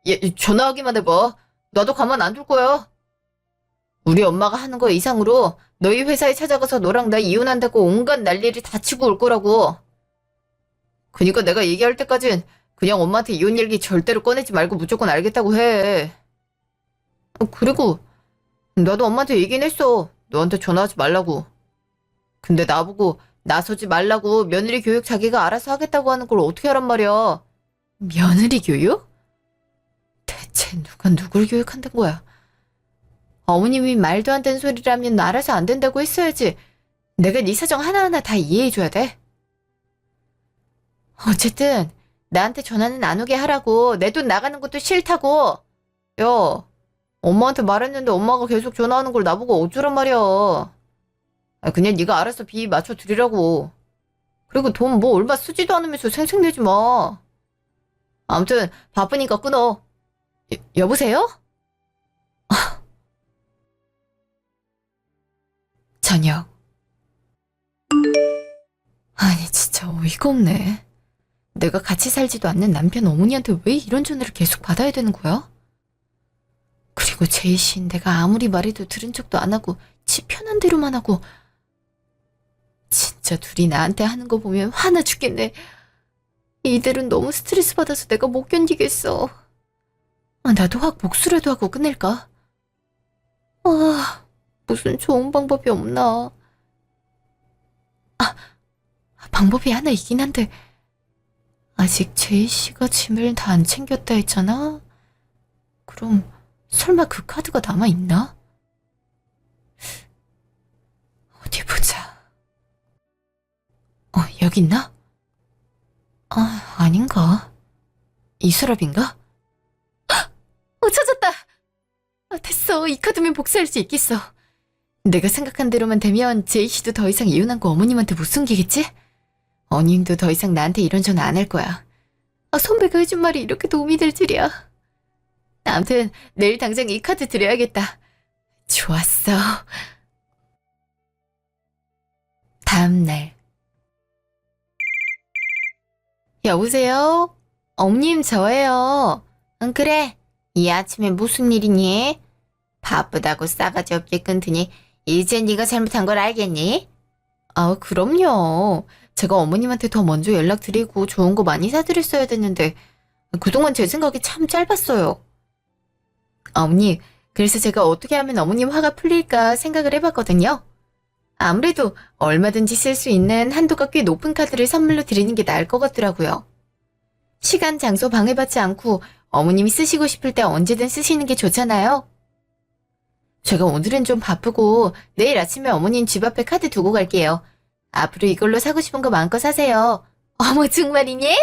얘 전화하기만 해봐. 나도 가만 안 둘 거야. 우리 엄마가 하는 거 이상으로 너희 회사에 찾아가서 너랑 나 이혼한다고 온갖 난리를 다 치고 올 거라고. 그니까 내가 얘기할 때까진 그냥 엄마한테 이혼 얘기 절대로 꺼내지 말고 무조건 알겠다고 해. 그리고 나도 엄마한테 얘기는 했어. 너한테 전화하지 말라고. 근데 나보고 나서지 말라고 며느리 교육 자기가 알아서 하겠다고 하는 걸 어떻게 하란 말이야. 며느리 교육? 대체 누가 누굴 교육한다는 거야? 어머님이 말도 안 되는 소리를 하면 알아서 안 된다고 했어야지. 내가 네 사정 하나하나 다 이해해줘야 돼. 어쨌든 나한테 전화는 안 오게 하라고. 내 돈 나가는 것도 싫다고. 야, 엄마한테 말했는데 엄마가 계속 전화하는 걸 나보고 어쩌란 말이야. 그냥 네가 알아서 비 맞춰 드리라고. 그리고 돈 뭐 얼마 쓰지도 않으면서 생색내지 마. 아무튼 바쁘니까 끊어. 여보세요? 저녁. 아니 진짜 어이가 없네. 내가 같이 살지도 않는 남편 어머니한테 왜 이런 전화를 계속 받아야 되는 거야? 그리고 제이 씨 내가 아무리 말해도 들은 척도 안 하고 지 편한 대로만 하고. 진짜 둘이 나한테 하는 거 보면 화나 죽겠네. 이들은 너무 스트레스 받아서 내가 못 견디겠어. 나도 확 복수라도 하고 끝낼까? 무슨 좋은 방법이 없나? 방법이 하나 있긴 한데 아직 제이 씨가 짐을 다 안 챙겼다 했잖아? 그럼 설마 그 카드가 남아있나? 어디 보자. 여기 있나? 아닌가? 이 서랍인가? 찾았다! 됐어. 이 카드면 복사할 수 있겠어. 내가 생각한 대로만 되면 제이씨도 더 이상 이혼한 거 어머님한테 못 숨기겠지? 어님도 더 이상 나한테 이런 전화 안 할 거야. 선배가 해준 말이 이렇게 도움이 될 줄이야. 아무튼 내일 당장 이 카드 드려야겠다. 좋았어. 다음날. 여보세요? 어머님 저예요. 응 그래. 이 아침에 무슨 일이니? 바쁘다고 싸가지 없게 끊더니 이제 네가 잘못한 걸 알겠니? 그럼요. 제가 어머님한테 더 먼저 연락드리고 좋은 거 많이 사드렸어야 됐는데 그동안 제 생각이 참 짧았어요. 어머니, 그래서 제가 어떻게 하면 어머님 화가 풀릴까 생각을 해봤거든요. 아무래도 얼마든지 쓸 수 있는 한도가 꽤 높은 카드를 선물로 드리는 게 나을 것 같더라고요. 시간, 장소 방해받지 않고 어머님이 쓰시고 싶을 때 언제든 쓰시는 게 좋잖아요. 제가 오늘은 좀 바쁘고 내일 아침에 어머님 집 앞에 카드 두고 갈게요. 앞으로 이걸로 사고 싶은 거 마음껏 사세요. 어머 정말이니?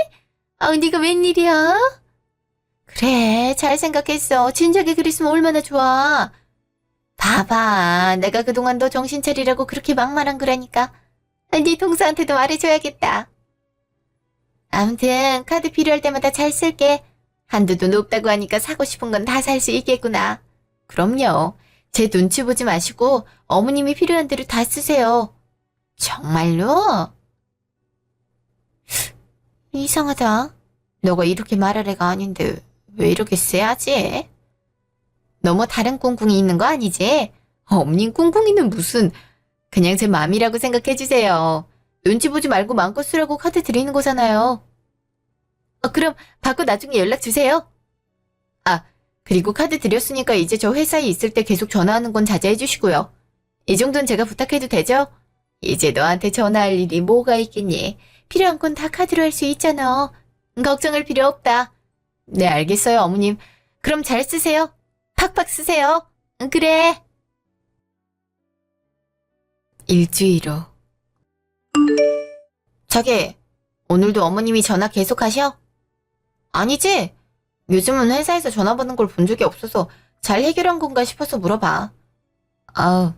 네가 웬일이야? 그래 잘 생각했어. 진작에 그랬으면 얼마나 좋아. 봐봐 내가 그동안 너 정신 차리라고 그렇게 막말한 거라니까. 네 동서한테도 말해줘야겠다. 아무튼 카드 필요할 때마다 잘 쓸게. 한도도 높다고 하니까 사고 싶은 건 다 살 수 있겠구나. 그럼요. 제 눈치 보지 마시고 어머님이 필요한 대로 다 쓰세요. 정말로? 이상하다. 너가 이렇게 말할 애가 아닌데 왜 이렇게 쎄하지? 너무 다른 꿍꿍이 있는 거 아니지? 엄님 꿍꿍이는 무슨, 그냥 제 맘이라고 생각해주세요. 눈치 보지 말고 마음껏 쓰라고 카드 드리는 거잖아요. 그럼 받고 나중에 연락 주세요. 아, 그리고 카드 드렸으니까 이제 저 회사에 있을 때 계속 전화하는 건 자제해 주시고요. 이 정도는 제가 부탁해도 되죠? 이제 너한테 전화할 일이 뭐가 있겠니? 필요한 건 다 카드로 할 수 있잖아. 걱정할 필요 없다. 네, 알겠어요, 어머님. 그럼 잘 쓰세요. 팍팍 쓰세요. 그래. 일주일 후. 자기, 오늘도 어머님이 전화 계속 하셔? 아니지? 요즘은 회사에서 전화 받는 걸 본 적이 없어서 잘 해결한 건가 싶어서 물어봐. 아우,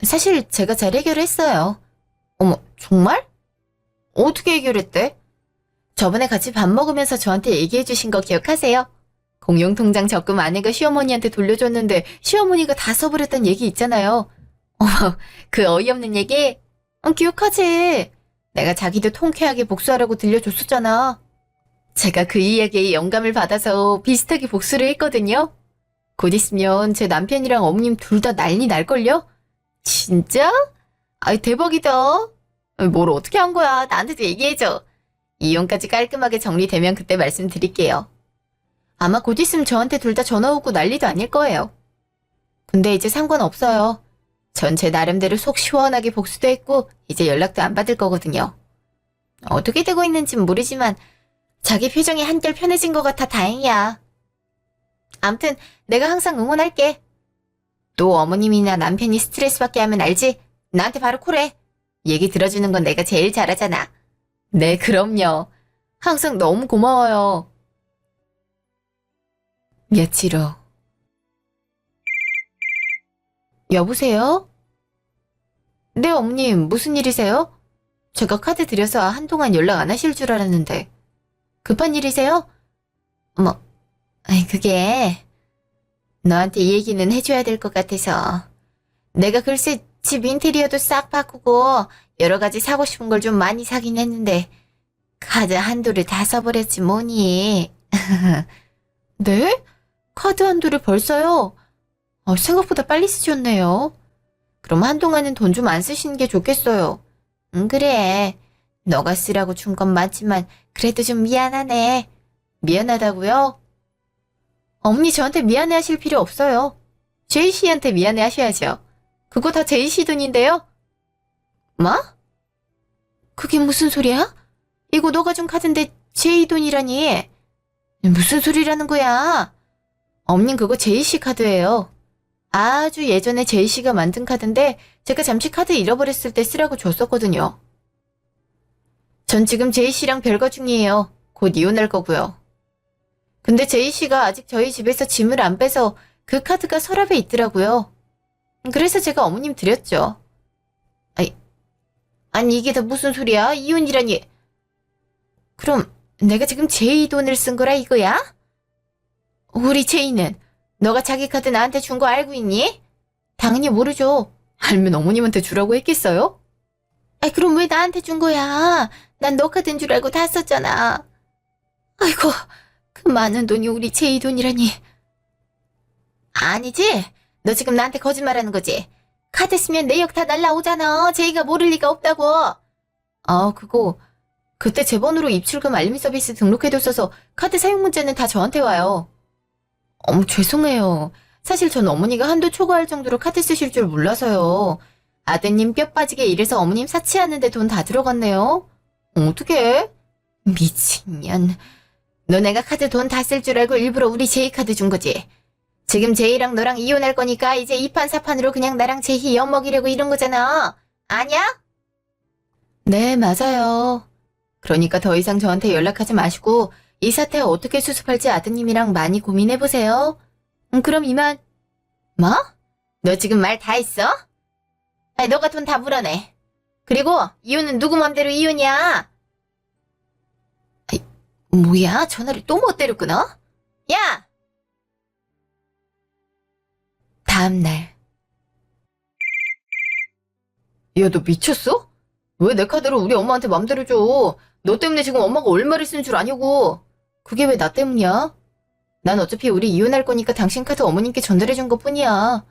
사실 제가 잘 해결했어요. 어머, 정말? 어떻게 해결했대? 저번에 같이 밥 먹으면서 저한테 얘기해 주신 거 기억하세요? 공용통장 적금 아내가 시어머니한테 돌려줬는데 시어머니가 다 써버렸단 얘기 있잖아요. 어머, 그 어이없는 얘기? 기억하지? 내가 자기도 통쾌하게 복수하라고 들려줬었잖아. 제가 그 이야기에 영감을 받아서 비슷하게 복수를 했거든요. 곧 있으면 제 남편이랑 어머님 둘 다 난리 날걸요? 진짜? 아이, 대박이다. 뭘 어떻게 한 거야? 나한테도 얘기해줘. 이혼까지 깔끔하게 정리되면 그때 말씀드릴게요. 아마 곧 있으면 저한테 둘 다 전화 오고 난리도 아닐 거예요. 근데 이제 상관없어요. 전 제 나름대로 속 시원하게 복수도 했고 이제 연락도 안 받을 거거든요. 어떻게 되고 있는진 모르지만 자기 표정이 한결 편해진 것 같아 다행이야. 암튼 내가 항상 응원할게. 또 어머님이나 남편이 스트레스 받게 하면 알지? 나한테 바로 콜해. 얘기 들어주는 건 내가 제일 잘하잖아. 네, 그럼요. 항상 너무 고마워요. 며칠 후. 여보세요? 네, 어머님, 무슨 일이세요? 제가 카드 드려서 한동안 연락 안 하실 줄 알았는데. 급한 일이세요? 어머, 아이, 그게, 너한테 이 얘기는 해줘야 될 것 같아서. 내가 글쎄 집 인테리어도 싹 바꾸고 여러 가지 사고 싶은 걸 좀 많이 사긴 했는데 카드 한도를 다 써버렸지 뭐니. 네? 카드 한도를 벌써요? 생각보다 빨리 쓰셨네요. 그럼 한동안은 돈 좀 안 쓰시는 게 좋겠어요. 그래. 너가 쓰라고 준 건 맞지만 그래도 좀 미안하네. 미안하다고요? 어머니 저한테 미안해 하실 필요 없어요. 제이 씨한테 미안해 하셔야죠. 그거 다 제이 씨 돈인데요? 뭐? 그게 무슨 소리야? 이거 너가 준 카드인데 제이 돈이라니. 무슨 소리라는 거야? 어머님 그거 제이 씨 카드예요. 아주 예전에 제이 씨가 만든 카드인데 제가 잠시 카드 잃어버렸을 때 쓰라고 줬었거든요. 전 지금 제이 씨랑 별거 중이에요. 곧 이혼할 거고요. 근데 제이 씨가 아직 저희 집에서 짐을 안 빼서 그 카드가 서랍에 있더라고요. 그래서 제가 어머님 드렸죠. 아니 이게 다 무슨 소리야? 이혼이라니. 그럼 내가 지금 제이 돈을 쓴 거라 이거야? 우리 제이는 너가 자기 카드 나한테 준 거 알고 있니? 당연히 모르죠. 알면 어머님한테 주라고 했겠어요? 그럼 왜 나한테 준 거야? 난 너 카드인 줄 알고 다 썼잖아. 아이고, 그 많은 돈이 우리 제이 돈이라니. 아니지? 너 지금 나한테 거짓말하는 거지? 카드 쓰면 내역 다 날라오잖아. 제이가 모를 리가 없다고. 그거 그때 제 번호로 입출금 알림 서비스 등록해뒀어서 카드 사용 문자는 다 저한테 와요. 죄송해요. 사실 전 어머니가 한도 초과할 정도로 카드 쓰실 줄 몰라서요. 아드님 뼈 빠지게 일해서 어머님 사치하는데 돈 다 들어갔네요. 어떡해? 미친년. 너 내가 카드 돈 다 쓸 줄 알고 일부러 우리 제이 카드 준 거지? 지금 제이랑 너랑 이혼할 거니까 이제 2판 4판으로 그냥 나랑 제이 엿먹이려고 이런 거잖아. 아냐? 네, 맞아요. 그러니까 더 이상 저한테 연락하지 마시고 이 사태 어떻게 수습할지 아드님이랑 많이 고민해보세요. 그럼 이만. 뭐? 너 지금 말 다 했어? 너가 돈 다 물어내. 그리고 이혼은 누구 맘대로 이혼이야? 뭐야? 전화를 또 멋대로 끊어? 야! 다음날. 야, 너 미쳤어? 왜 내 카드를 우리 엄마한테 맘대로 줘? 너 때문에 지금 엄마가 얼마를 쓴 줄 아냐고. 그게 왜 나 때문이야? 난 어차피 우리 이혼할 거니까 당신 카드 어머님께 전달해준 것 뿐이야.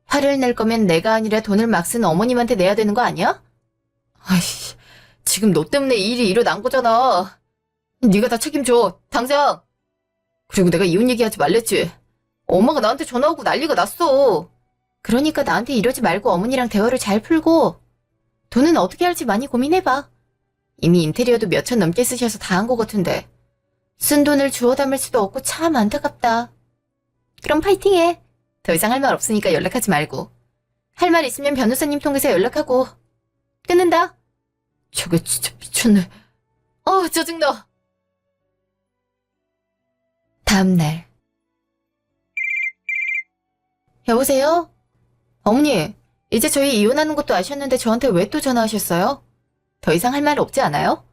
화를 낼 거면 내가 아니라 돈을 막 쓴 어머님한테 내야 되는 거 아니야? 아이씨, 지금 너 때문에 이 일이 일어난 거잖아. 네가 다 책임져, 당장. 그리고 내가 이혼 얘기하지 말랬지. 엄마가 나한테 전화 오고 난리가 났어. 그러니까 나한테 이러지 말고 어머니랑 대화를 잘 풀고 돈은 어떻게 할지 많이 고민해봐. 이미 인테리어도 몇 천 넘게 쓰셔서 다 한 거 같은데 쓴 돈을 주워 담을 수도 없고 참 안타깝다. 그럼 파이팅해. 더 이상 할 말 없으니까 연락하지 말고. 할 말 있으면 변호사님 통해서 연락하고. 끊는다. 저게 진짜 미쳤네. 짜증나. 다음날. 여보세요? 어머니, 이제 저희 이혼하는 것도 아셨는데 저한테 왜 또 전화하셨어요? 더 이상 할 말 없지 않아요?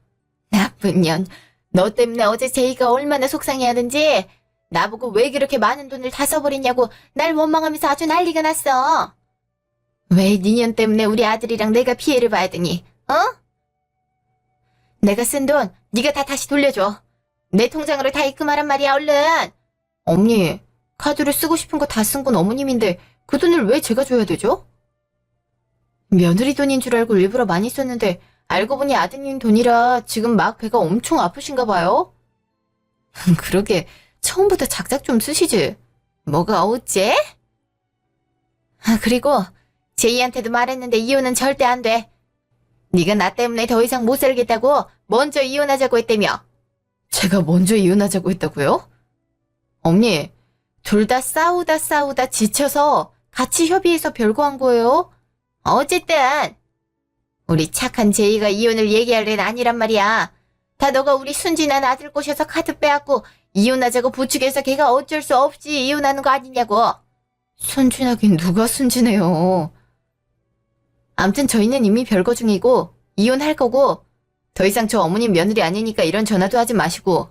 나쁜 년. 너 때문에 어제 제이가 얼마나 속상해하는지 나보고 왜 그렇게 많은 돈을 다 써버렸냐고 날 원망하면서 아주 난리가 났어. 왜 니년 때문에 우리 아들이랑 내가 피해를 봐야 되니? 내가 쓴 돈 네가 다 다시 돌려줘. 내 통장으로 다 입금하란 말이야, 얼른. 어머니, 카드를 쓰고 싶은 거 다 쓴 건 어머님인데 그 돈을 왜 제가 줘야 되죠? 며느리 돈인 줄 알고 일부러 많이 썼는데 알고 보니 아드님 돈이라 지금 막 배가 엄청 아프신가 봐요? 그러게 처음부터 작작 좀 쓰시지. 뭐가 어째? 그리고 제이한테도 말했는데 이혼은 절대 안 돼. 네가 나 때문에 더 이상 못 살겠다고 먼저 이혼하자고 했다며. 제가 먼저 이혼하자고 했다고요? 어머니, 둘 다 싸우다 지쳐서 같이 협의해서 별거한 거예요. 어쨌든 우리 착한 제이가 이혼을 얘기할 애는 아니란 말이야. 다 너가 우리 순진한 아들 꼬셔서 카드 빼앗고 이혼하자고 부추겨서 걔가 어쩔 수 없이 이혼하는 거 아니냐고. 순진하긴 누가 순진해요. 암튼 저희는 이미 별거 중이고 이혼할 거고 더 이상 저 어머님 며느리 아니니까 이런 전화도 하지 마시고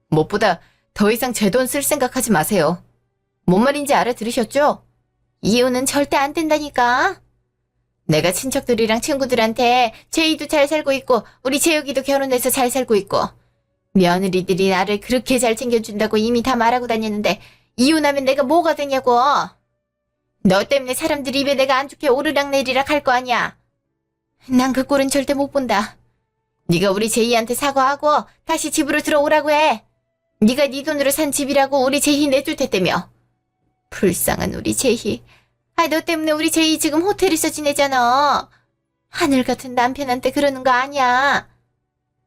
무엇보다 더 이상 제 돈 쓸 생각하지 마세요. 뭔 말인지 알아들으셨죠? 이혼은 절대 안 된다니까. 내가 친척들이랑 친구들한테 제이도 잘 살고 있고 우리 재혁이도 결혼해서 잘 살고 있고 며느리들이 나를 그렇게 잘 챙겨준다고 이미 다 말하고 다녔는데 이혼하면 내가 뭐가 되냐고. 너 때문에 사람들 입에 내가 안 좋게 오르락내리락 할 거 아니야. 난 그 꼴은 절대 못 본다. 네가 우리 제이한테 사과하고 다시 집으로 들어오라고 해. 네가 네 돈으로 산 집이라고 우리 제이 내줄 테다며. 불쌍한 우리 제이. 너 때문에 우리 제이 지금 호텔에서 지내잖아. 하늘 같은 남편한테 그러는 거 아니야.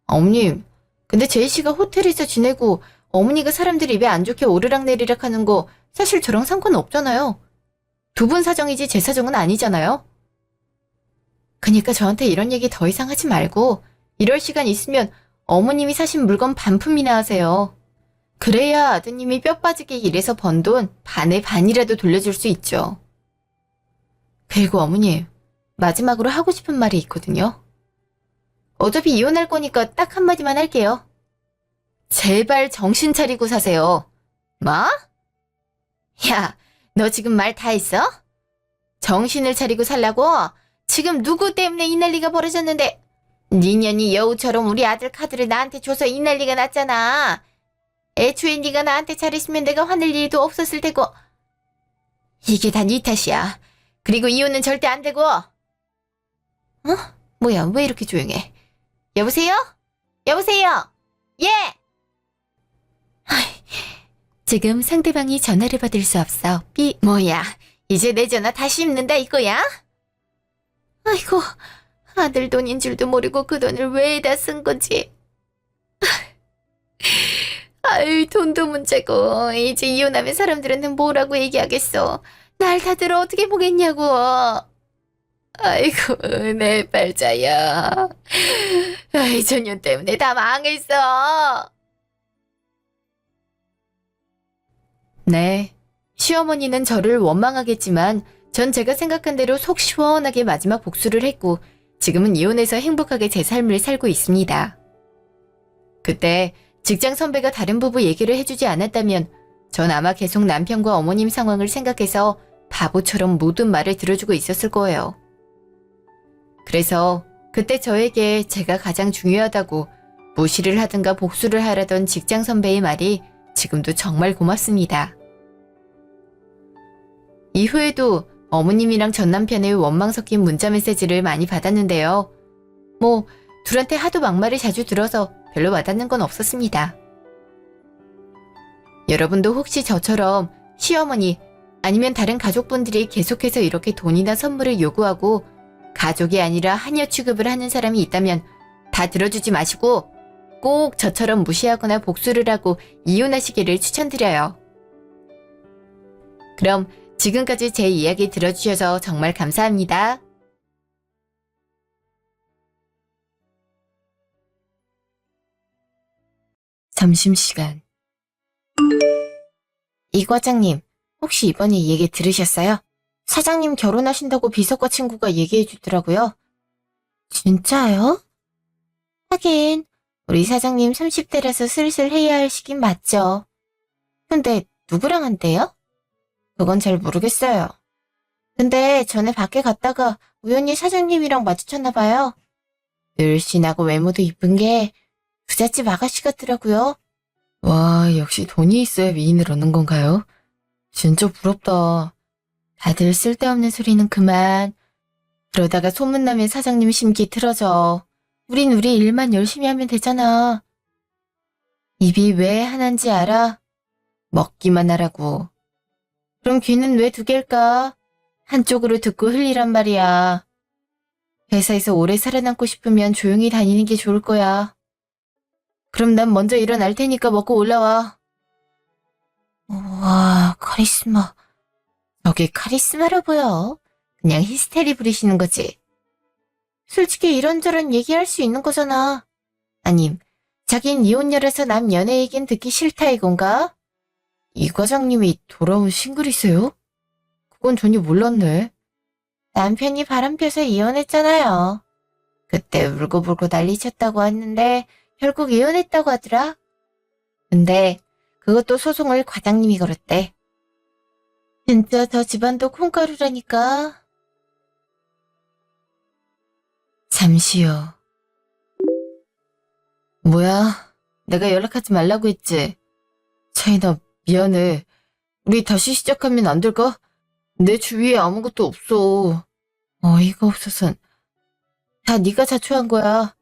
어머님, 근데 제이 씨가 호텔에서 지내고 어머니가 사람들 입에 안 좋게 오르락내리락 하는 거 사실 저랑 상관없잖아요. 두 분 사정이지 제 사정은 아니잖아요. 그니까 저한테 이런 얘기 더 이상 하지 말고 이럴 시간 있으면 어머님이 사신 물건 반품이나 하세요. 그래야 아드님이 뼈 빠지게 일해서 번 돈 반의 반이라도 돌려줄 수 있죠. 그리고 어머님, 마지막으로 하고 싶은 말이 있거든요. 어차피 이혼할 거니까 딱 한마디만 할게요. 제발 정신 차리고 사세요. 뭐? 야, 너 지금 말 다 했어? 정신을 차리고 살라고? 지금 누구 때문에 이 난리가 벌어졌는데 네 년이 여우처럼 우리 아들 카드를 나한테 줘서 이 난리가 났잖아. 애초에 네가 나한테 잘했으면 내가 화낼 일도 없었을 테고. 이게 다 네 탓이야. 그리고 이혼은 절대 안 되고. 뭐야, 왜 이렇게 조용해? 여보세요? 여보세요? 예! 지금 상대방이 전화를 받을 수 없어. 뭐야, 이제 내 전화 다시 입는다 이거야? 아이고, 아들 돈인 줄도 모르고 그 돈을 왜 다 쓴 거지? 아유, 돈도 문제고 이제 이혼하면 사람들한테 뭐라고 얘기하겠어. 날 다들 어떻게 보겠냐고. 아이고, 내 발자야. 아이, 전년 때문에 다 망했어. 네, 시어머니는 저를 원망하겠지만 전 제가 생각한 대로 속 시원하게 마지막 복수를 했고 지금은 이혼해서 행복하게 제 삶을 살고 있습니다. 그때 직장 선배가 다른 부부 얘기를 해주지 않았다면 전 아마 계속 남편과 어머님 상황을 생각해서 바보처럼 모든 말을 들어주고 있었을 거예요. 그래서 그때 저에게 제가 가장 중요하다고 무시를 하든가 복수를 하라던 직장 선배의 말이 지금도 정말 고맙습니다. 이후에도 어머님이랑 전 남편의 원망 섞인 문자 메시지를 많이 받았는데요. 둘한테 하도 막말을 자주 들어서 별로 와닿는 건 없었습니다. 여러분도 혹시 저처럼 시어머니 아니면 다른 가족분들이 계속해서 이렇게 돈이나 선물을 요구하고 가족이 아니라 하녀 취급을 하는 사람이 있다면 다 들어주지 마시고 꼭 저처럼 무시하거나 복수를 하고 이혼하시기를 추천드려요. 그럼 지금까지 제 이야기 들어주셔서 정말 감사합니다. 점심시간. 이 과장님, 혹시 이번에 이 얘기 들으셨어요? 사장님 결혼하신다고 비서과 친구가 얘기해 주더라고요. 진짜요? 하긴 우리 사장님 30대라서 슬슬 해야 할 시긴 맞죠. 근데 누구랑 한대요? 그건 잘 모르겠어요. 근데 전에 밖에 갔다가 우연히 사장님이랑 마주쳤나 봐요. 늘씬하고 외모도 이쁜 게 부잣집 아가씨 같더라고요. 와, 역시 돈이 있어야 미인을 얻는 건가요? 진짜 부럽다. 다들 쓸데없는 소리는 그만. 그러다가 소문나면 사장님 심기 틀어져. 우린 우리 일만 열심히 하면 되잖아. 입이 왜 하나인지 알아? 먹기만 하라고. 그럼 귀는 왜 두 개일까? 한쪽으로 듣고 흘리란 말이야. 회사에서 오래 살아남고 싶으면 조용히 다니는 게 좋을 거야. 그럼 난 먼저 일어날 테니까 먹고 올라와. 우와, 카리스마. 저게 카리스마로 보여. 그냥 히스테리 부리시는 거지. 솔직히 이런저런 얘기할 수 있는 거잖아. 아님, 자긴 이혼녀라서 남 연애 얘긴 듣기 싫다 이건가? 이 과장님이 돌아온 싱글이세요? 그건 전혀 몰랐네. 남편이 바람펴서 이혼했잖아요. 그때 울고불고 난리쳤다고 했는데 결국 이혼했다고 하더라. 근데 그것도 소송을 과장님이 걸었대. 진짜 저 집안도 콩가루라니까. 잠시요. 뭐야? 내가 연락하지 말라고 했지? 차이나 미안해. 우리 다시 시작하면 안 될까? 내 주위에 아무것도 없어. 어이가 없어선. 다 네가 자초한 거야.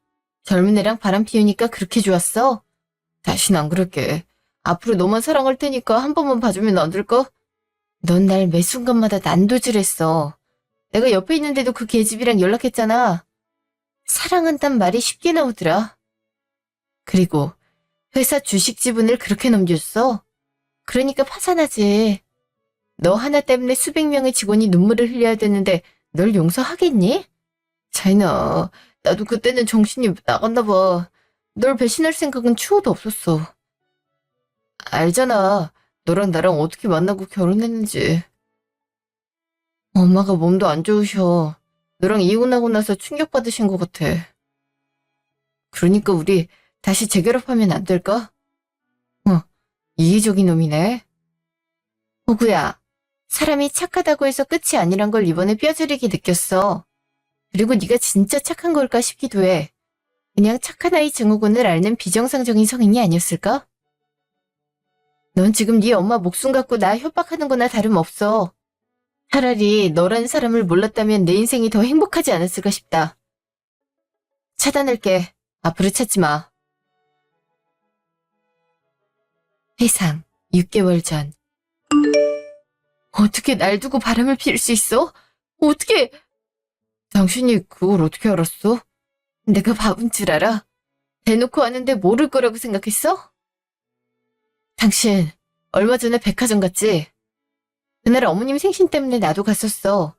젊은 애랑 바람 피우니까 그렇게 좋았어? 다신 안 그럴게. 앞으로 너만 사랑할 테니까 한 번만 봐주면 안 될까? 넌 날 매 순간마다 난도질했어. 내가 옆에 있는데도 그 계집이랑 연락했잖아. 사랑한단 말이 쉽게 나오더라. 그리고 회사 주식 지분을 그렇게 넘겼어. 그러니까 파산하지. 너 하나 때문에 수백 명의 직원이 눈물을 흘려야 되는데 널 용서하겠니? 자이나, 나도 그때는 정신이 나갔나 봐. 널 배신할 생각은 추호도 없었어. 알잖아. 너랑 나랑 어떻게 만나고 결혼했는지. 엄마가 몸도 안 좋으셔. 너랑 이혼하고 나서 충격받으신 것 같아. 그러니까 우리 다시 재결합하면 안 될까? 이기적인 놈이네. 호구야, 사람이 착하다고 해서 끝이 아니란 걸 이번에 뼈저리게 느꼈어. 그리고 네가 진짜 착한 걸까 싶기도 해. 그냥 착한 아이 증후군을 앓는 비정상적인 성인이 아니었을까? 넌 지금 네 엄마 목숨 갖고 나 협박하는 거나 다름없어. 차라리 너라는 사람을 몰랐다면 내 인생이 더 행복하지 않았을까 싶다. 차단할게. 앞으로 찾지 마. 회상 6개월 전. 어떻게 날 두고 바람을 피울 수 있어? 어떻게? 당신이 그걸 어떻게 알았어? 내가 바본 줄 알아? 대놓고 아는데 모를 거라고 생각했어? 당신 얼마 전에 백화점 갔지? 그날 어머님 생신 때문에 나도 갔었어.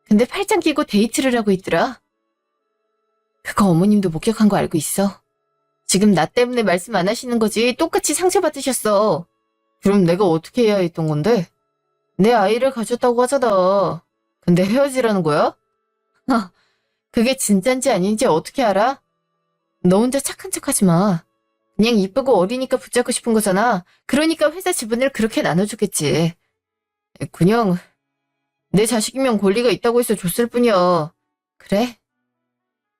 근데 팔짱 끼고 데이트를 하고 있더라. 그거 어머님도 목격한 거 알고 있어. 지금 나 때문에 말씀 안 하시는 거지 똑같이 상처받으셨어. 그럼 내가 어떻게 해야 했던 건데? 내 아이를 가졌다고 하잖아. 근데 헤어지라는 거야? 그게 진짠지 아닌지 어떻게 알아? 너 혼자 착한 척 하지 마. 그냥 이쁘고 어리니까 붙잡고 싶은 거잖아. 그러니까 회사 지분을 그렇게 나눠줬겠지. 그냥 내 자식이면 권리가 있다고 해서 줬을 뿐이야. 그래?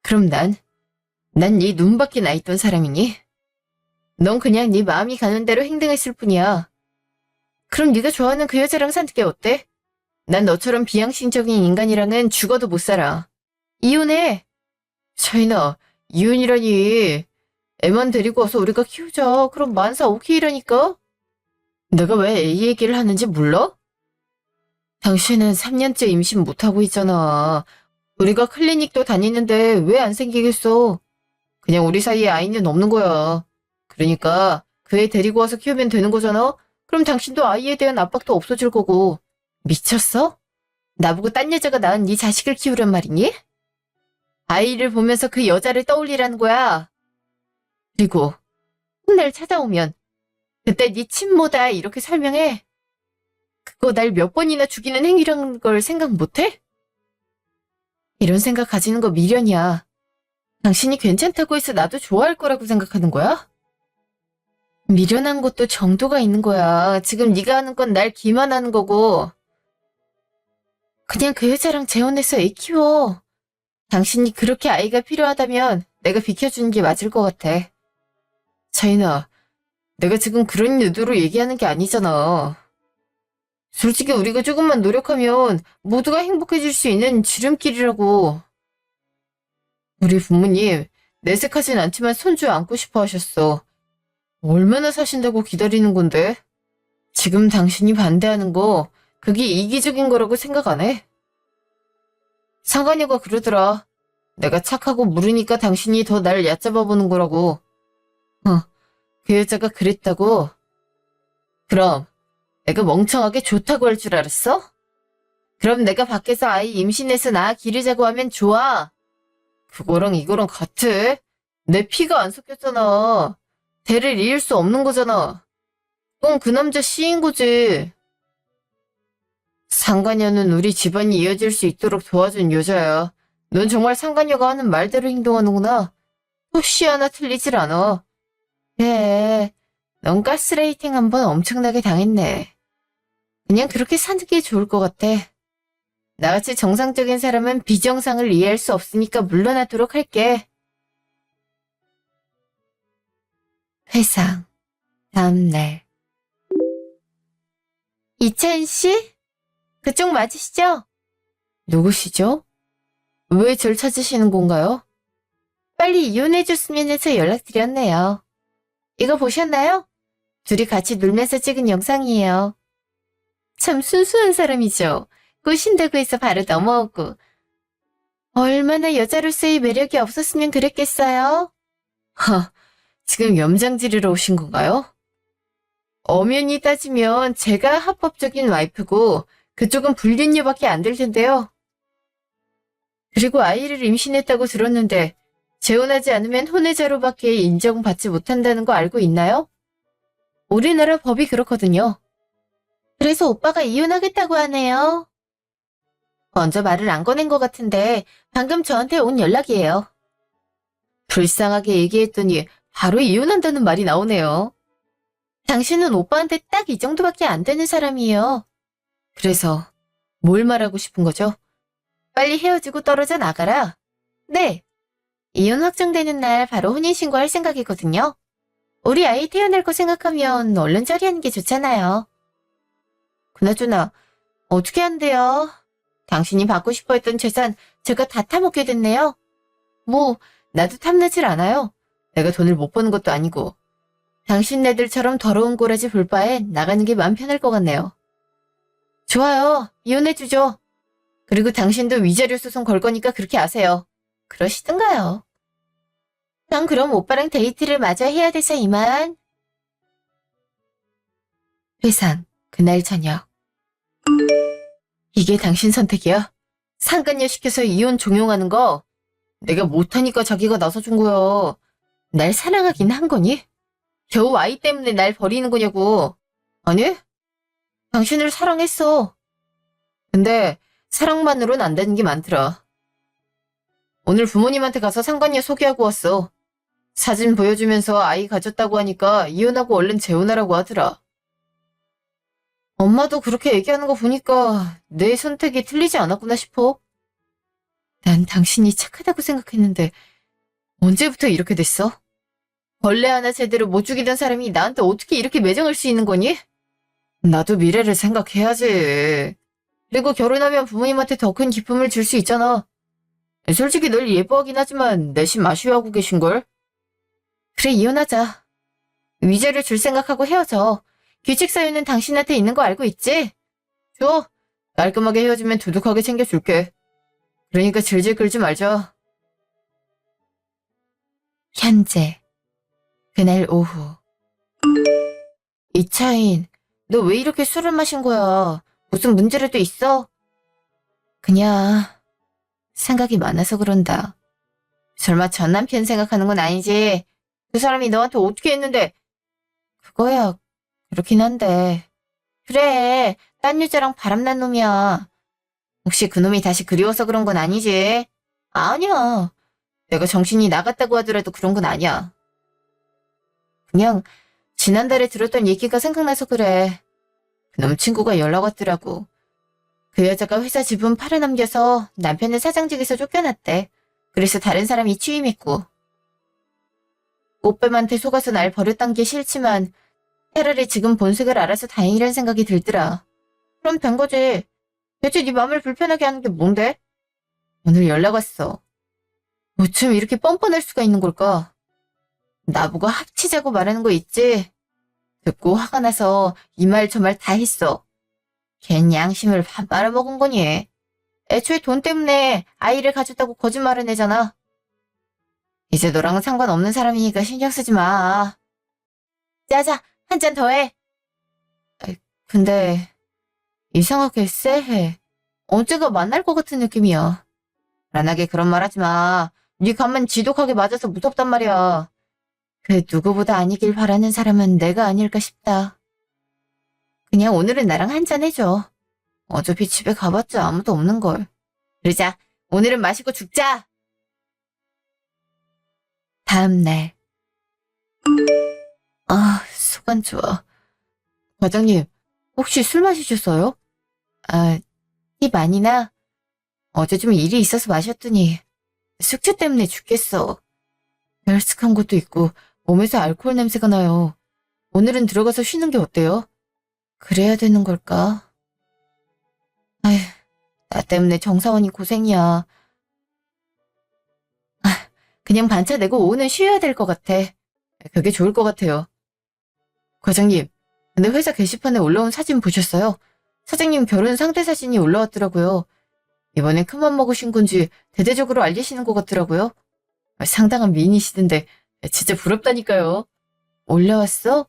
그럼 난 네 눈밖에 나 있던 사람이니? 넌 그냥 네 마음이 가는 대로 행동했을 뿐이야. 그럼 네가 좋아하는 그 여자랑 사는 게 어때? 난 너처럼 비양심적인 인간이랑은 죽어도 못 살아. 이혼해. 차이나, 이혼이라니. 애만 데리고 와서 우리가 키우자. 그럼 만사 오케이라니까? 내가 왜 애 얘기를 하는지 몰라? 당신은 3년째 임신 못하고 있잖아. 우리가 클리닉도 다니는데 왜 안 생기겠어? 그냥 우리 사이에 아이는 없는 거야. 그러니까 그 애 데리고 와서 키우면 되는 거잖아? 그럼 당신도 아이에 대한 압박도 없어질 거고. 미쳤어? 나보고 딴 여자가 낳은 네 자식을 키우란 말이니? 아이를 보면서 그 여자를 떠올리라는 거야. 그리고 날 찾아오면 그때 네 친모다 이렇게 설명해. 그거 날 몇 번이나 죽이는 행위라는 걸 생각 못해? 이런 생각 가지는 거 미련이야. 당신이 괜찮다고 해서 나도 좋아할 거라고 생각하는 거야? 미련한 것도 정도가 있는 거야. 지금 네가 하는 건 날 기만하는 거고. 그냥 그 여자랑 재혼해서 애 키워. 당신이 그렇게 아이가 필요하다면 내가 비켜주는 게 맞을 것 같아. 차이나, 내가 지금 그런 의도로 얘기하는 게 아니잖아. 솔직히 우리가 조금만 노력하면 모두가 행복해질 수 있는 지름길이라고. 우리 부모님 내색하진 않지만 손주 안고 싶어 하셨어. 얼마나 사신다고 기다리는 건데? 지금 당신이 반대하는 거 그게 이기적인 거라고 생각 안 해? 상관녀가 그러더라. 내가 착하고 무르니까 당신이 더 날 얕잡아 보는 거라고. 그 여자가 그랬다고? 그럼 내가 멍청하게 좋다고 할 줄 알았어? 그럼 내가 밖에서 아이 임신해서 나 기르자고 하면 좋아. 그거랑 이거랑 같아? 내 피가 안 섞였잖아. 대를 이을 수 없는 거잖아. 그건 그 남자 씨인 거지. 상간녀는 우리 집안이 이어질 수 있도록 도와준 여자야. 넌 정말 상간녀가 하는 말대로 행동하는구나. 토시 하나 틀리질 않아. 그래, 넌 가스레이팅 한번 엄청나게 당했네. 그냥 그렇게 사는 게 좋을 것 같아. 나같이 정상적인 사람은 비정상을 이해할 수 없으니까 물러나도록 할게. 회상, 다음날. 이채은 씨? 그쪽 맞으시죠? 누구시죠? 왜 절 찾으시는 건가요? 빨리 이혼해줬으면 해서 연락드렸네요. 이거 보셨나요? 둘이 같이 놀면서 찍은 영상이에요. 참 순수한 사람이죠. 꼬신다고 해서 바로 넘어오고. 얼마나 여자로서의 매력이 없었으면 그랬겠어요? 지금 염장 지르러 오신 건가요? 엄연히 따지면 제가 합법적인 와이프고 그쪽은 불륜녀밖에 안 될 텐데요. 그리고 아이를 임신했다고 들었는데 재혼하지 않으면 혼외자로밖에 인정받지 못한다는 거 알고 있나요? 우리나라 법이 그렇거든요. 그래서 오빠가 이혼하겠다고 하네요. 먼저 말을 안 꺼낸 것 같은데 방금 저한테 온 연락이에요. 불쌍하게 얘기했더니 바로 이혼한다는 말이 나오네요. 당신은 오빠한테 딱 이 정도밖에 안 되는 사람이에요. 그래서 뭘 말하고 싶은 거죠? 빨리 헤어지고 떨어져 나가라. 네. 이혼 확정되는 날 바로 혼인신고할 생각이거든요. 우리 아이 태어날 거 생각하면 얼른 처리하는 게 좋잖아요. 그나저나 어떻게 한대요? 당신이 받고 싶어 했던 재산 제가 다 타먹게 됐네요. 뭐 나도 탐나질 않아요. 내가 돈을 못 버는 것도 아니고. 당신네들처럼 더러운 꼬라지 볼 바엔 나가는 게 마음 편할 것 같네요. 좋아요. 이혼해주죠. 그리고 당신도 위자료 소송 걸 거니까 그렇게 아세요. 그러시든가요. 난 그럼 오빠랑 데이트를 마저 해야 돼서 이만. 회상, 그날 저녁. 이게 당신 선택이야? 상간녀 시켜서 이혼 종용하는 거? 내가 못하니까 자기가 나서준 거야. 날 사랑하긴 한 거니? 겨우 아이 때문에 날 버리는 거냐고. 아니? 당신을 사랑했어. 근데 사랑만으로는 안 되는 게 많더라. 오늘 부모님한테 가서 상간녀 소개하고 왔어. 사진 보여주면서 아이 가졌다고 하니까 이혼하고 얼른 재혼하라고 하더라. 엄마도 그렇게 얘기하는 거 보니까 내 선택이 틀리지 않았구나 싶어. 난 당신이 착하다고 생각했는데 언제부터 이렇게 됐어? 벌레 하나 제대로 못 죽이던 사람이 나한테 어떻게 이렇게 매정할 수 있는 거니? 나도 미래를 생각해야지. 그리고 결혼하면 부모님한테 더 큰 기쁨을 줄 수 있잖아. 솔직히 널 예뻐하긴 하지만 내심 아쉬워하고 계신걸? 그래, 이혼하자. 위자료 줄 생각하고 헤어져. 규칙 사유는 당신한테 있는 거 알고 있지? 줘. 깔끔하게 헤어지면 두둑하게 챙겨줄게. 그러니까 질질 끌지 말자. 현재. 그날 오후. 이차인, 너 왜 이렇게 술을 마신 거야? 무슨 문제라도 있어? 그냥 생각이 많아서 그런다. 설마 전 남편 생각하는 건 아니지? 그 사람이 너한테 어떻게 했는데? 그거야, 그렇긴 한데. 그래, 딴 여자랑 바람난 놈이야. 혹시 그 놈이 다시 그리워서 그런 건 아니지? 아니야. 내가 정신이 나갔다고 하더라도 그런 건 아니야. 그냥 지난달에 들었던 얘기가 생각나서 그래. 그놈 친구가 연락 왔더라고. 그 여자가 회사 지분 팔아넘겨서 남편은 사장직에서 쫓겨났대. 그래서 다른 사람이 취임했고. 꽃뱀한테 속아서 날 버렸단 게 싫지만 차라리 지금 본색을 알아서 다행이란 생각이 들더라. 그럼 된 거지. 대체 네 마음을 불편하게 하는 게 뭔데? 오늘 연락 왔어. 어쩜 이렇게 뻔뻔할 수가 있는 걸까? 나보고 합치자고 말하는 거 있지? 듣고 화가 나서 이 말 저 말 다 했어. 걘 양심을 밥 말아먹은 거니? 애초에 돈 때문에 아이를 가졌다고 거짓말을 내잖아. 이제 너랑은 상관없는 사람이니까 신경 쓰지 마. 짜자, 한 잔 더 해. 근데 이상하게 쎄해. 언제가 만날 것 같은 느낌이야. 불안하게 그런 말 하지 마. 네 간만 지독하게 맞아서 무섭단 말이야. 그 누구보다 아니길 바라는 사람은 내가 아닐까 싶다. 그냥 오늘은 나랑 한잔 해줘. 어차피 집에 가봤자 아무도 없는걸. 그러자. 오늘은 마시고 죽자. 다음 날. 아, 속 안 좋아. 과장님, 혹시 술 마시셨어요? 아, 티 많이 나? 어제 좀 일이 있어서 마셨더니 숙취 때문에 죽겠어. 멸쓱한 것도 있고 몸에서 알코올 냄새가 나요. 오늘은 들어가서 쉬는 게 어때요? 그래야 되는 걸까? 아휴, 나 때문에 정사원이 고생이야. 그냥 반차 내고 오후는 쉬어야 될 것 같아. 그게 좋을 것 같아요. 과장님, 근데 회사 게시판에 올라온 사진 보셨어요? 사장님 결혼 상대 사진이 올라왔더라고요. 이번엔 큰맘 먹으신 건지 대대적으로 알리시는 것 같더라고요. 상당한 미인이시던데 진짜 부럽다니까요. 올라왔어?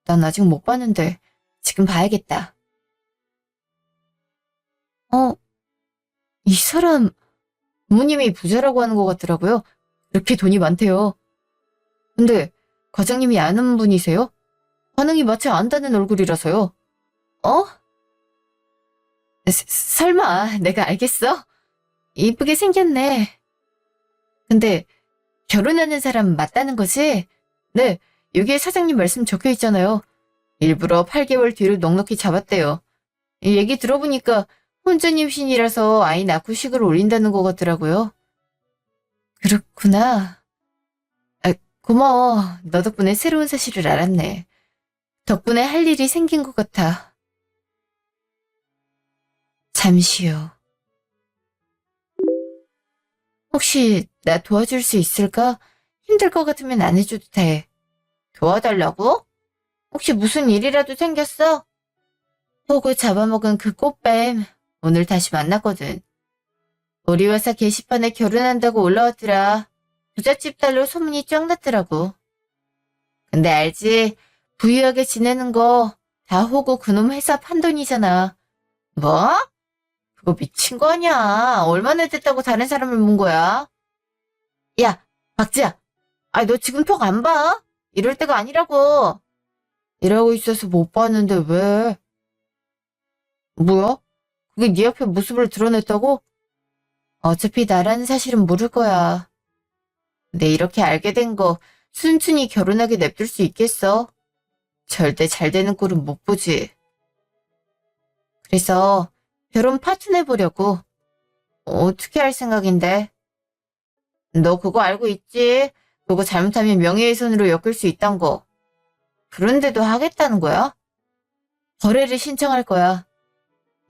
난 아직 못 봤는데 지금 봐야겠다. 이 사람 부모님이 부자라고 하는 것 같더라고요. 그렇게 돈이 많대요. 근데 과장님이 아는 분이세요? 반응이 마치 안다는 얼굴이라서요. 어? 설마 내가 알겠어? 이쁘게 생겼네. 근데 결혼하는 사람 맞다는 거지? 네, 여기에 사장님 말씀 적혀 있잖아요. 일부러 8개월 뒤를 넉넉히 잡았대요. 이 얘기 들어보니까 혼전 임신이라서 아이 낳고 식을 올린다는 것 같더라고요. 그렇구나. 고마워. 너 덕분에 새로운 사실을 알았네. 덕분에 할 일이 생긴 것 같아. 잠시 후. 혹시 나 도와줄 수 있을까? 힘들 것 같으면 안 해줘도 돼. 도와달라고? 혹시 무슨 일이라도 생겼어? 호구 잡아먹은 그 꽃뱀 오늘 다시 만났거든. 우리 회사 게시판에 결혼한다고 올라왔더라. 부잣집 딸로 소문이 쫙 났더라고. 근데 알지? 부유하게 지내는 거 다 호구 그놈 회사 판돈이잖아. 뭐? 그거 미친 거 아니야. 얼마나 됐다고 다른 사람을 문 거야? 야, 박지야. 너 지금 톡 안 봐? 이럴 때가 아니라고. 일하고 있어서 못 봤는데 왜? 뭐야? 그게 네 앞에 모습을 드러냈다고? 어차피 나라는 사실은 모를 거야. 근데 이렇게 알게 된 거 순순히 결혼하게 냅둘 수 있겠어? 절대 잘 되는 꼴은 못 보지. 그래서 결혼 파혼해보려고. 어떻게 할 생각인데? 너 그거 알고 있지? 그거 잘못하면 명예훼손으로 엮일 수 있단 거. 그런데도 하겠다는 거야? 거래를 신청할 거야.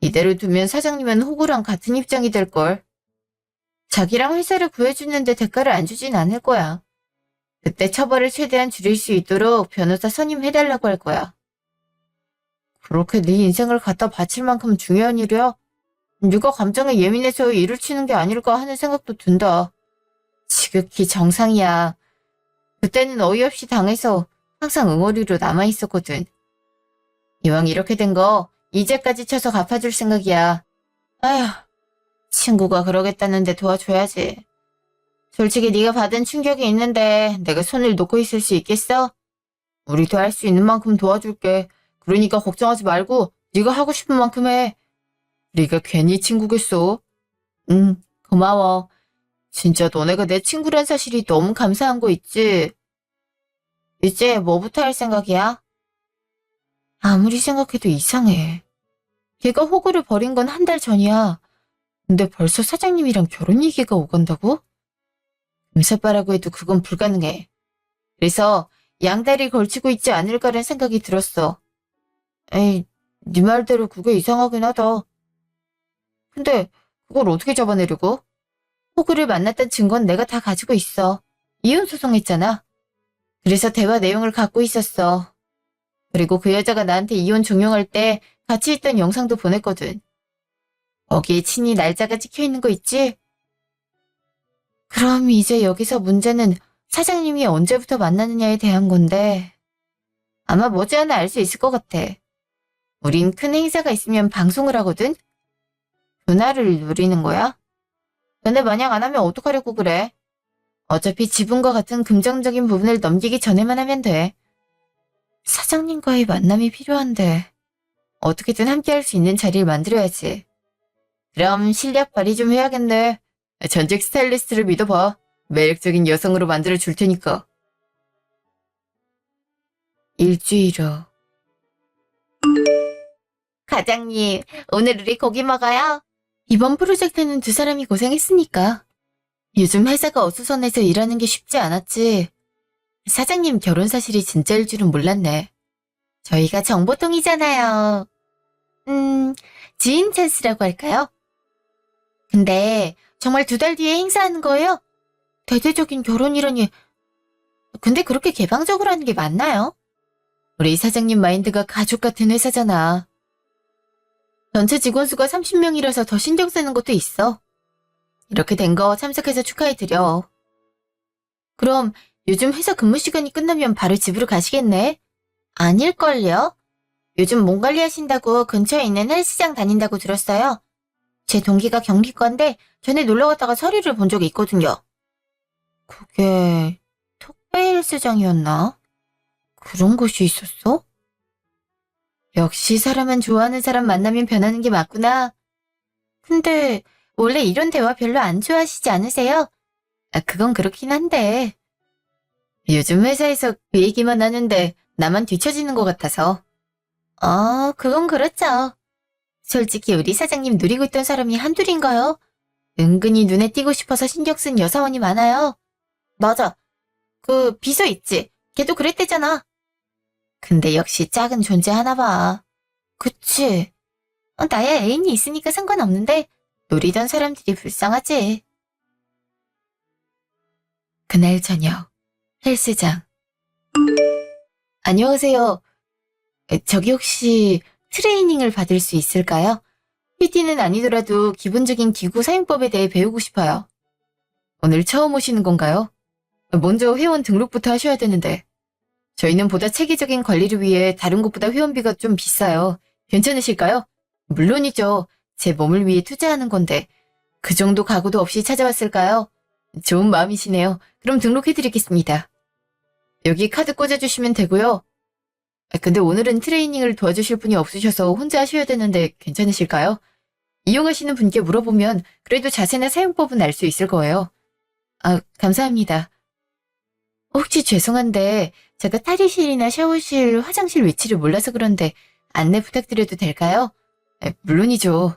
이대로 두면 사장님은 호구랑 같은 입장이 될걸. 자기랑 회사를 구해주는데 대가를 안 주진 않을 거야. 그때 처벌을 최대한 줄일 수 있도록 변호사 선임해달라고 할 거야. 그렇게 네 인생을 갖다 바칠 만큼 중요한 일이야? 네가 감정에 예민해서 일을 치는 게 아닐까 하는 생각도 든다. 지극히 정상이야. 그때는 어이없이 당해서 항상 응어리로 남아있었거든. 이왕 이렇게 된 거 이제까지 쳐서 갚아줄 생각이야. 아휴, 친구가 그러겠다는데 도와줘야지. 솔직히 네가 받은 충격이 있는데 내가 손을 놓고 있을 수 있겠어? 우리도 할 수 있는 만큼 도와줄게. 그러니까 걱정하지 말고 네가 하고 싶은 만큼 해. 네가 괜히 친구겠어? 응, 고마워. 진짜 너네가 내 친구란 사실이 너무 감사한 거 있지? 이제 뭐부터 할 생각이야? 아무리 생각해도 이상해. 걔가 호구를 버린 건 한 달 전이야. 근데 벌써 사장님이랑 결혼 얘기가 오간다고? 금사빠라고 해도 그건 불가능해. 그래서 양다리 걸치고 있지 않을까라는 생각이 들었어. 에이, 네 말대로 그게 이상하긴 하다. 근데 그걸 어떻게 잡아내려고? 호구를 만났던 증거는 내가 다 가지고 있어. 이혼 소송했잖아. 그래서 대화 내용을 갖고 있었어. 그리고 그 여자가 나한테 이혼 종용할 때 같이 있던 영상도 보냈거든. 거기에 친히 날짜가 찍혀있는 거 있지? 그럼 이제 여기서 문제는 사장님이 언제부터 만나느냐에 대한 건데 아마 머지않아 알 수 있을 것 같아. 우린 큰 행사가 있으면 방송을 하거든? 그날을 노리는 거야? 근데 만약 안 하면 어떡하려고 그래? 어차피 지분과 같은 금전적인 부분을 넘기기 전에만 하면 돼. 사장님과의 만남이 필요한데 어떻게든 함께할 수 있는 자리를 만들어야지. 그럼 실력 발휘 좀 해야겠네. 전직 스타일리스트를 믿어봐. 매력적인 여성으로 만들어줄 테니까. 일주일 후. 과장님, 오늘 우리 고기 먹어요? 이번 프로젝트는 두 사람이 고생했으니까. 요즘 회사가 어수선해서 일하는 게 쉽지 않았지. 사장님 결혼 사실이 진짜일 줄은 몰랐네. 저희가 정보통이잖아요. 지인 찬스라고 할까요? 근데 정말 2달 뒤에 행사하는 거예요? 대대적인 결혼이라니. 근데 그렇게 개방적으로 하는 게 맞나요? 우리 사장님 마인드가 가족 같은 회사잖아. 전체 직원 수가 30명이라서 더 신경 쓰는 것도 있어. 이렇게 된 거 참석해서 축하해드려. 그럼 요즘 회사 근무 시간이 끝나면 바로 집으로 가시겠네? 아닐걸요? 요즘 몸 관리하신다고 근처에 있는 헬스장 다닌다고 들었어요. 제 동기가 경기과인데 전에 놀러 갔다가 서류를 본 적이 있거든요. 그게 톡배 헬스장이었나? 그런 곳이 있었어? 역시 사람은 좋아하는 사람 만나면 변하는 게 맞구나. 근데 원래 이런 대화 별로 안 좋아하시지 않으세요? 그건 그렇긴 한데. 요즘 회사에서 그 얘기만 하는데 나만 뒤처지는 것 같아서. 그건 그렇죠. 솔직히 우리 사장님 누리고 있던 사람이 한둘인가요? 은근히 눈에 띄고 싶어서 신경 쓴 여사원이 많아요. 맞아. 그 비서 있지? 걔도 그랬대잖아. 근데 역시 짝은 존재하나 봐. 그치. 나야 애인이 있으니까 상관없는데 노리던 사람들이 불쌍하지. 그날 저녁 헬스장. 안녕하세요. 저기 혹시 트레이닝을 받을 수 있을까요? PT는 아니더라도 기본적인 기구 사용법에 대해 배우고 싶어요. 오늘 처음 오시는 건가요? 먼저 회원 등록부터 하셔야 되는데. 저희는 보다 체계적인 관리를 위해 다른 곳보다 회원비가 좀 비싸요. 괜찮으실까요? 물론이죠. 제 몸을 위해 투자하는 건데 그 정도 각오도 없이 찾아왔을까요? 좋은 마음이시네요. 그럼 등록해드리겠습니다. 여기 카드 꽂아주시면 되고요. 근데 오늘은 트레이닝을 도와주실 분이 없으셔서 혼자 하셔야 되는데 괜찮으실까요? 이용하시는 분께 물어보면 그래도 자세나 사용법은 알 수 있을 거예요. 감사합니다. 혹시 죄송한데 제가 탈의실이나 샤워실, 화장실 위치를 몰라서 그런데 안내 부탁드려도 될까요? 물론이죠.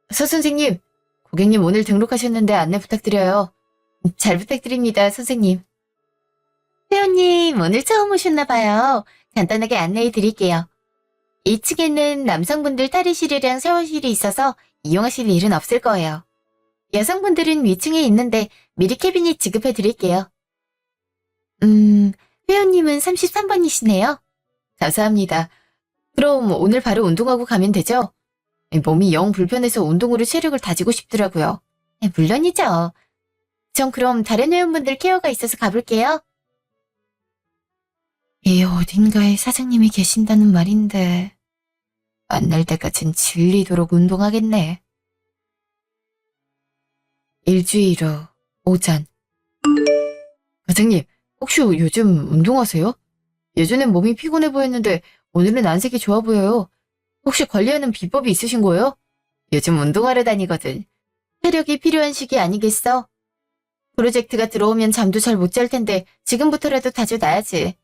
서 선생님, 고객님 오늘 등록하셨는데 안내 부탁드려요. 잘 부탁드립니다, 선생님. 사장님 오늘 처음 오셨나 봐요. 간단하게 안내해 드릴게요. 2층에는 남성분들 탈의실이랑 샤워실이 있어서 이용하실 일은 없을 거예요. 여성분들은 위층에 있는데 미리 캐비닛 지급해 드릴게요. 회원님은 33번이시네요. 감사합니다. 그럼 오늘 바로 운동하고 가면 되죠? 몸이 영 불편해서 운동으로 체력을 다지고 싶더라고요. 물론이죠. 전 그럼 다른 회원분들 케어가 있어서 가볼게요. 이 어딘가에 사장님이 계신다는 말인데 만날 때까진 질리도록 운동하겠네. 일주일 후 오전. 과장님, 혹시 요즘 운동하세요? 예전엔 몸이 피곤해 보였는데 오늘은 안색이 좋아 보여요. 혹시 관리하는 비법이 있으신 거예요? 요즘 운동하러 다니거든. 체력이 필요한 시기 아니겠어? 프로젝트가 들어오면 잠도 잘 못 잘 텐데 지금부터라도 다져놔야지.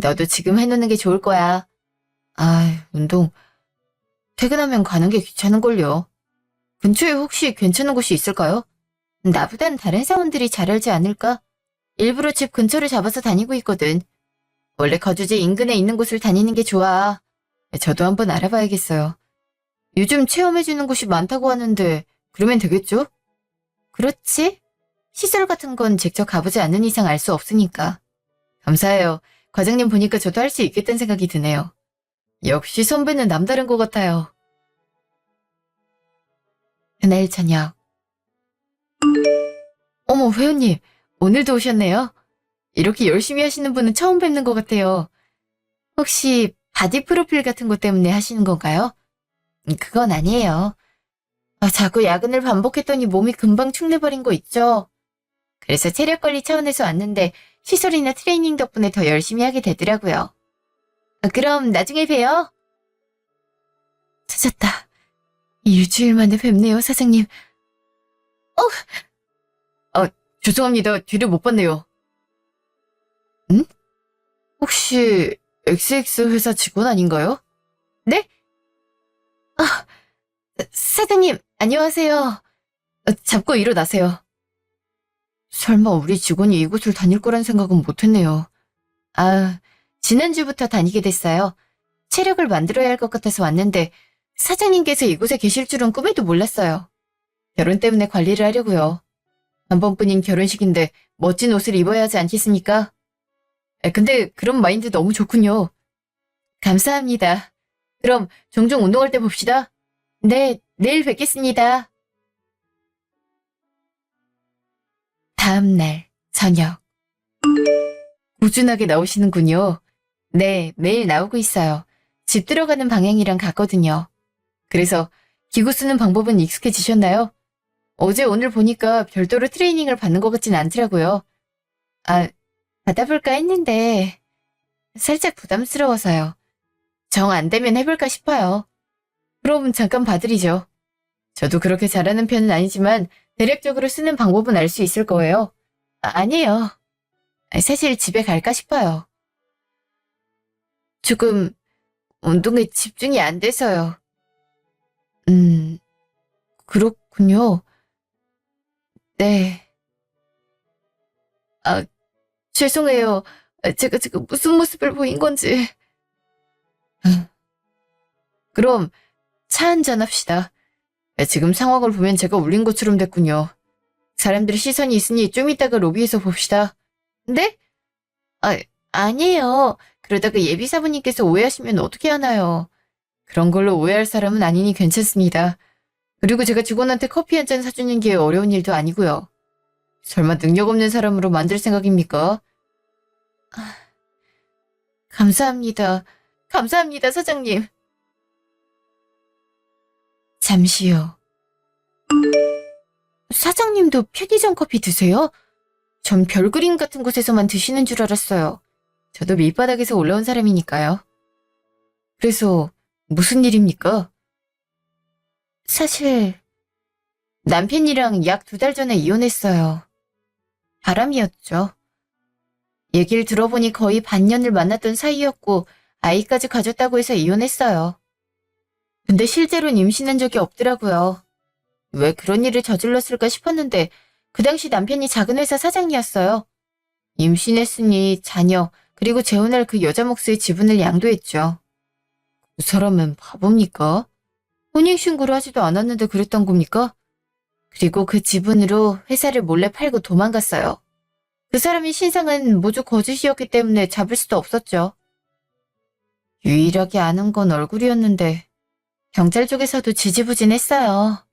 너도 지금 해놓는 게 좋을 거야. 운동. 퇴근하면 가는 게 귀찮은걸요. 근처에 혹시 괜찮은 곳이 있을까요? 나보단 다른 사원들이 잘 알지 않을까? 일부러 집 근처를 잡아서 다니고 있거든. 원래 거주지 인근에 있는 곳을 다니는 게 좋아. 저도 한번 알아봐야겠어요. 요즘 체험해주는 곳이 많다고 하는데 그러면 되겠죠? 그렇지? 시설 같은 건 직접 가보지 않는 이상 알 수 없으니까. 감사해요. 과장님 보니까 저도 할 수 있겠다는 생각이 드네요. 역시 선배는 남다른 것 같아요. 그날 저녁. 어머, 회원님. 오늘도 오셨네요. 이렇게 열심히 하시는 분은 처음 뵙는 것 같아요. 혹시 바디 프로필 같은 것 때문에 하시는 건가요? 그건 아니에요. 자꾸 야근을 반복했더니 몸이 금방 축내버린 거 있죠? 그래서 체력 관리 차원에서 왔는데 시설이나 트레이닝 덕분에 더 열심히 하게 되더라고요. 그럼 나중에 봬요. 찾았다. 일주일 만에 뵙네요, 사장님. 죄송합니다. 뒤를 못 봤네요. 응? 혹시 XX 회사 직원 아닌가요? 네? 사장님, 안녕하세요. 잡고 일어나세요. 설마 우리 직원이 이곳을 다닐 거란 생각은 못했네요. 지난주부터 다니게 됐어요. 체력을 만들어야 할 것 같아서 왔는데 사장님께서 이곳에 계실 줄은 꿈에도 몰랐어요. 결혼 때문에 관리를 하려고요. 한 번뿐인 결혼식인데 멋진 옷을 입어야 하지 않겠습니까? 근데 그런 마인드 너무 좋군요. 감사합니다. 그럼 종종 운동할 때 봅시다. 네, 내일 뵙겠습니다. 다음 날 저녁. 꾸준하게 나오시는군요. 네, 매일 나오고 있어요. 집 들어가는 방향이랑 같거든요. 그래서 기구 쓰는 방법은 익숙해지셨나요? 어제 오늘 보니까 별도로 트레이닝을 받는 것 같진 않더라고요. 받아볼까 했는데 살짝 부담스러워서요. 정 안 되면 해볼까 싶어요. 그럼 잠깐 봐드리죠. 저도 그렇게 잘하는 편은 아니지만 대략적으로 쓰는 방법은 알 수 있을 거예요. 아니에요. 사실 집에 갈까 싶어요. 조금 운동에 집중이 안 돼서요. 그렇군요. 네. 죄송해요. 제가 지금 무슨 모습을 보인 건지. 그럼 차 한잔 합시다. 지금 상황을 보면 제가 울린 것처럼 됐군요. 사람들의 시선이 있으니 좀 이따가 로비에서 봅시다. 네? 아니에요. 그러다가 예비사부님께서 오해하시면 어떻게 하나요? 그런 걸로 오해할 사람은 아니니 괜찮습니다. 그리고 제가 직원한테 커피 한 잔 사주는 게 어려운 일도 아니고요. 설마 능력 없는 사람으로 만들 생각입니까? 감사합니다. 감사합니다, 사장님. 잠시 후. 사장님도 편의점 커피 드세요? 전 별그림 같은 곳에서만 드시는 줄 알았어요. 저도 밑바닥에서 올라온 사람이니까요. 그래서 무슨 일입니까? 사실 남편이랑 약 2달 전에 이혼했어요. 바람이었죠. 얘기를 들어보니 거의 반년을 만났던 사이였고 아이까지 가졌다고 해서 이혼했어요. 근데 실제로는 임신한 적이 없더라고요. 왜 그런 일을 저질렀을까 싶었는데 그 당시 남편이 작은 회사 사장이었어요. 임신했으니 자녀, 그리고 재혼할 그 여자 몫의 지분을 양도했죠. 그 사람은 바보입니까? 혼인신고를 하지도 않았는데 그랬던 겁니까? 그리고 그 지분으로 회사를 몰래 팔고 도망갔어요. 그 사람이 신상은 모두 거짓이었기 때문에 잡을 수도 없었죠. 유일하게 아는 건 얼굴이었는데 경찰 쪽에서도 지지부진했어요.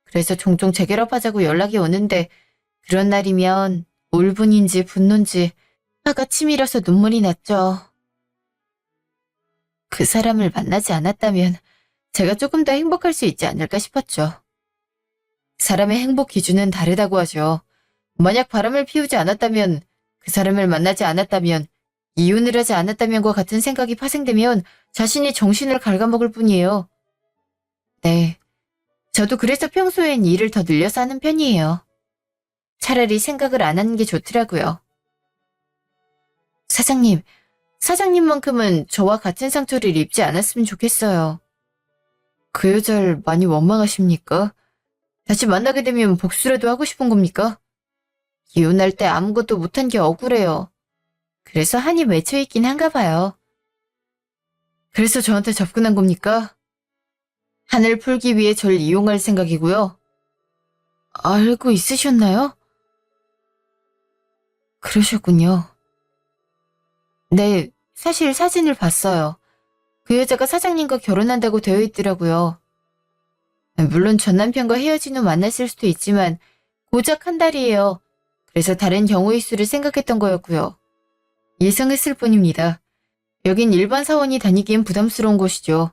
그래서 종종 재결합하자고 연락이 오는데 그런 날이면 울분인지 분노인지 화가 치밀어서 눈물이 났죠. 그 사람을 만나지 않았다면 제가 조금 더 행복할 수 있지 않을까 싶었죠. 사람의 행복 기준은 다르다고 하죠. 만약 바람을 피우지 않았다면, 그 사람을 만나지 않았다면, 이혼을 하지 않았다면과 같은 생각이 파생되면 자신이 정신을 갉아먹을 뿐이에요. 네, 저도 그래서 평소엔 일을 더 늘려서 하는 편이에요. 차라리 생각을 안 하는 게 좋더라고요. 사장님, 사장님만큼은 저와 같은 상처를 입지 않았으면 좋겠어요. 그 여자를 많이 원망하십니까? 다시 만나게 되면 복수라도 하고 싶은 겁니까? 이혼할 때 아무것도 못한 게 억울해요. 그래서 한이 맺혀 있긴 한가 봐요. 그래서 저한테 접근한 겁니까? 한을 풀기 위해 절 이용할 생각이고요. 알고 있으셨나요? 그러셨군요. 네, 사실 사진을 봤어요. 그 여자가 사장님과 결혼한다고 되어 있더라고요. 물론 전 남편과 헤어진 후 만났을 수도 있지만 고작 한 달이에요. 그래서 다른 경우의 수를 생각했던 거였고요. 예상했을 뿐입니다. 여긴 일반 사원이 다니기엔 부담스러운 곳이죠.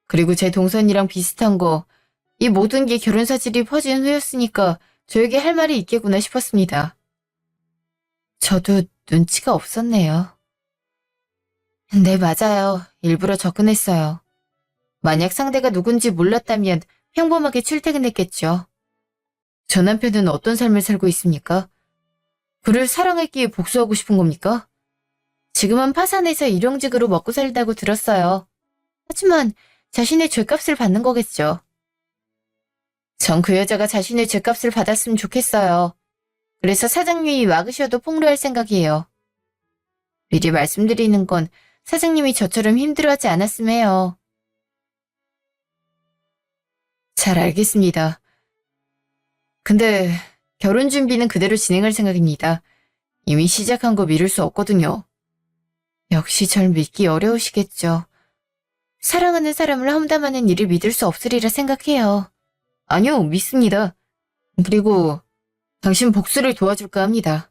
그리고 제 동선이랑 비슷한 거, 이 모든 게 결혼 사실이 퍼진 후였으니까 저에게 할 말이 있겠구나 싶었습니다. 저도 눈치가 없었네요. 네, 맞아요. 일부러 접근했어요. 만약 상대가 누군지 몰랐다면 평범하게 출퇴근했겠죠. 저 남편은 어떤 삶을 살고 있습니까? 그를 사랑했기에 복수하고 싶은 겁니까? 지금은 파산해서 일용직으로 먹고 살다고 들었어요. 하지만 자신의 죗값을 받는 거겠죠. 전 그 여자가 자신의 죗값을 받았으면 좋겠어요. 그래서 사장님이 막으셔도 폭로할 생각이에요. 미리 말씀드리는 건 사장님이 저처럼 힘들어하지 않았음 해요. 잘 알겠습니다. 근데 결혼 준비는 그대로 진행할 생각입니다. 이미 시작한 거 미룰 수 없거든요. 역시 절 믿기 어려우시겠죠. 사랑하는 사람을 험담하는 일을 믿을 수 없으리라 생각해요. 아니요, 믿습니다. 그리고 당신 복수를 도와줄까 합니다.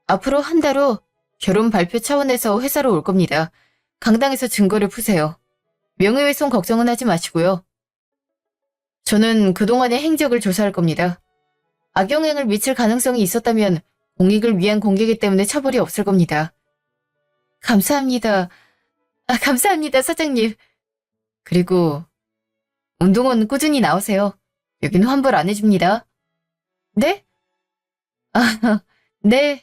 앞으로 한 달 후 결혼 발표 차원에서 회사로 올 겁니다. 강당에서 증거를 푸세요. 명예훼손 걱정은 하지 마시고요. 저는 그동안의 행적을 조사할 겁니다. 악영향을 미칠 가능성이 있었다면 공익을 위한 공개이기 때문에 처벌이 없을 겁니다. 감사합니다. 감사합니다, 사장님. 그리고 운동은 꾸준히 나오세요. 여긴 환불 안 해줍니다. 네? 네.